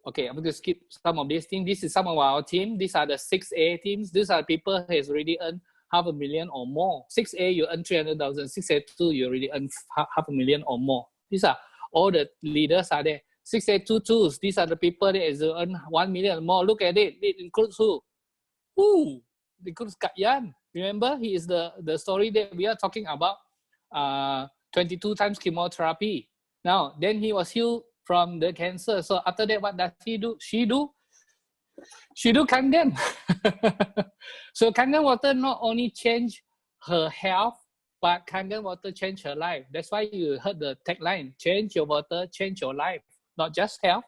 Okay, I'm going to skip some of these things. This is some of our team. These are the 6A teams. These are people who has already earned 500,000 or more. 6A, you earn 300,000. 6A2, you already earn 500,000 or more. These are all the leaders are there. 6A22s, these are the people that has earned 1 million or more. Look at it. It includes who? Who? It includes Kak Yan. Remember, he is the story that we are talking about. 22 times chemotherapy. Now, then he was healed from the cancer. So after that, what does he do? She do Kangen. So Kangen water not only change her health, but Kangen water change her life. That's why you heard the tagline, change your water, change your life. Not just health,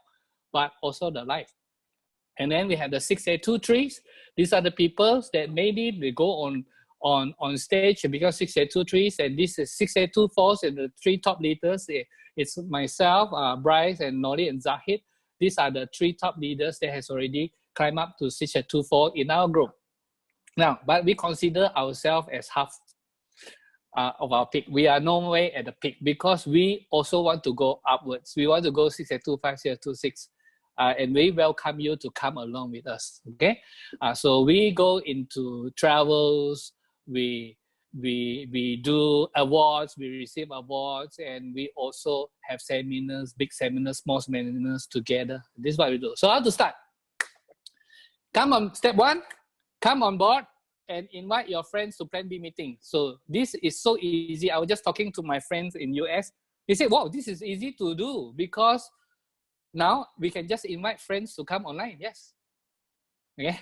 but also the life. And then we have the 6A23s. These are the people that maybe they go on stage and become 6A23s. And this is 6A24s and the 3 top leaders. It's myself, Bryce, and Nori and Zahid. These are the 3 top leaders that has already climbed up to 6A24 in our group. Now, but we consider ourselves as half of our peak. We are no way at the peak because we also want to go upwards. We want to go 6A25, 6A26. And we welcome you to come along with us, okay? So we go into travels, we do awards, we receive awards, and we also have seminars, big seminars, small seminars together. This is what we do. So how to start? Come on, step 1, come on board and invite your friends to Plan B meeting. So this is so easy. I was just talking to my friends in US. They said, wow, this is easy to do because now we can just invite friends to come online. Yes. Okay.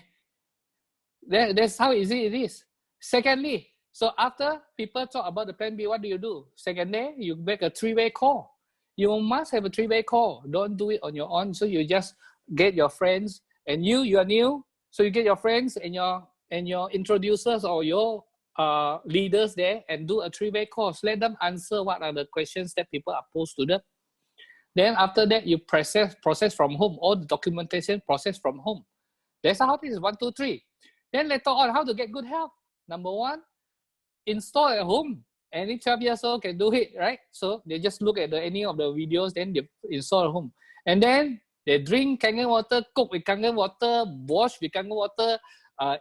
That's how easy it is. Secondly, so after people talk about the Plan B, what do you do? Second day, you make a 3-way call. You must have a 3-way call. Don't do it on your own. So you just get your friends and you are new. So you get your friends and your introducers or your leaders there and do a 3-way call. Let them answer what are the questions that people are posed to them. Then after that, you process from home, all the documentation process from home. That's how it is, 1, 2, 3. Then later on, how to get good health? Number one, install at home. Any 12 years old can do it, right? So they just look at any of the videos, then they install at home. And then they drink Kangen water, cook with Kangen water, wash with Kangen water,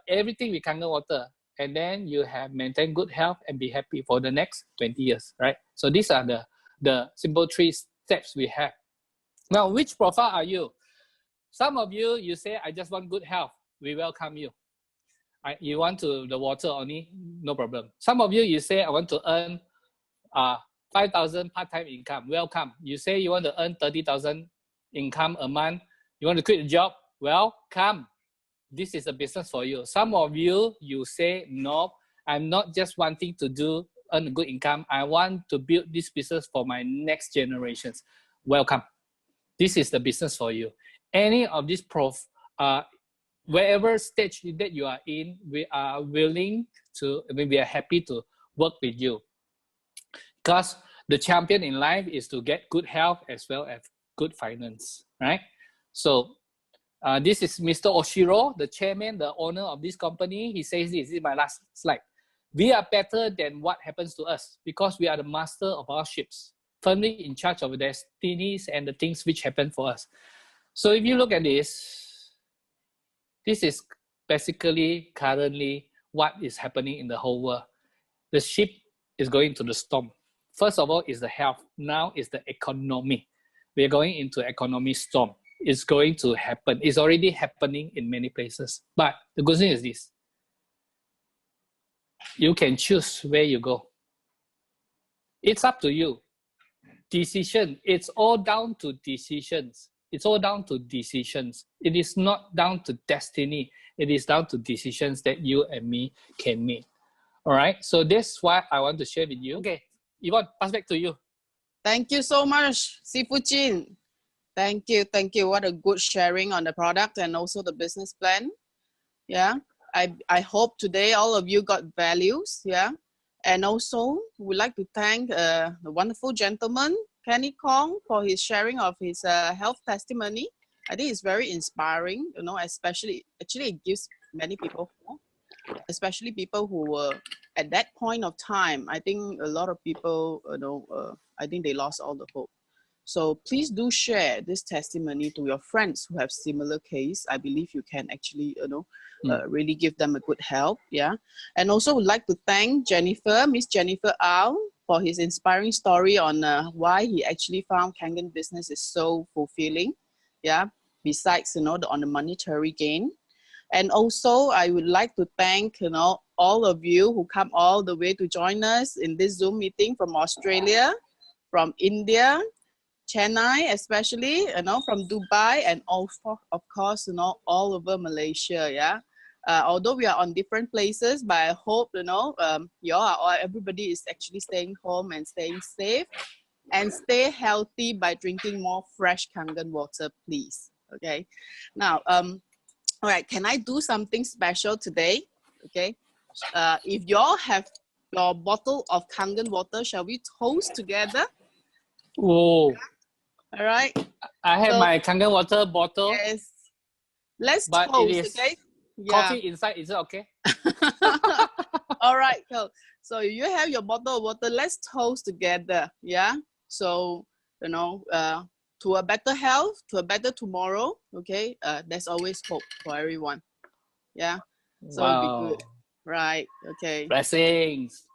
everything with Kangen water. And then you have maintained good health and be happy for the next 20 years, right? So these are the simple 3 steps we have. Now, which profile are you? Some of you, you say, I just want good health. We welcome you. You want the water only, no problem. Some of you, you say, I want to earn 5,000 part-time income. Welcome. You say you want to earn 30,000 income a month. You want to quit the job. Welcome. This is a business for you. Some of you, you say, no, I'm not just wanting to earn a good income. I want to build this business for my next generations. Welcome. This is the business for you. Any of these wherever stage that you are in, we are willing to, we are happy to work with you. Because the champion in life is to get good health as well as good finance, right? So this is Mr. Oshiro, the chairman, the owner of this company. He says this is my last slide. We are better than what happens to us because we are the master of our ships, firmly in charge of the destinies and the things which happen for us. So if you look at this is basically currently what is happening in the whole world. The ship is going to the storm. First of all is the health. Now is the economy. We are going into economy storm. It's going to happen. It's already happening in many places. But the good thing is this. You can choose where you go. It's up to you. Decision. It's all down to decisions. It's all down to decisions. It is not down to destiny. It is down to decisions that you and me can make. All right. So that's what I want to share with you. Okay. Yvonne, pass back to you.
Thank you so much, Sifu Chin. Thank you. Thank you. What a good sharing on the product and also the business plan. Yeah. I hope today all of you got values. Yeah. And also we'd like to thank the wonderful gentleman, Kenny Kong, for his sharing of his health testimony. I think it's very inspiring, you know, especially, actually it gives many people hope, especially people who were at that point of time. I think a lot of people, you know, I think they lost all the hope. So please do share this testimony to your friends who have similar case. I believe you can actually, you know, really give them a good help. Yeah. And also would like to thank Jennifer, Miss Jennifer Au, for his inspiring story on why he actually found Kangen business is so fulfilling. Yeah. Besides, you know, on the monetary gain. And also I would like to thank, you know, all of you who come all the way to join us in this Zoom meeting from Australia, from India, Chennai, especially, you know, from Dubai, and also, of course, you know, all over Malaysia. Yeah. Although we are on different places, but I hope, you know, everybody is actually staying home and staying safe, and stay healthy by drinking more fresh Kangen water, please. Okay. Now, all right, can I do something special today? Okay. If y'all have your bottle of Kangen water, shall we toast together?
Oh.
All right.
I have my Kangen water bottle.
Yes. Let's
but
toast,
it is
okay?
coffee inside. Is it okay?
All right, cool. So you have your bottle of water. Let's toast together. Yeah. So, you know, to a better health, to a better tomorrow. Okay. There's always hope for everyone. Yeah. So
Wow.
it'll be good. Right. Okay.
Blessings.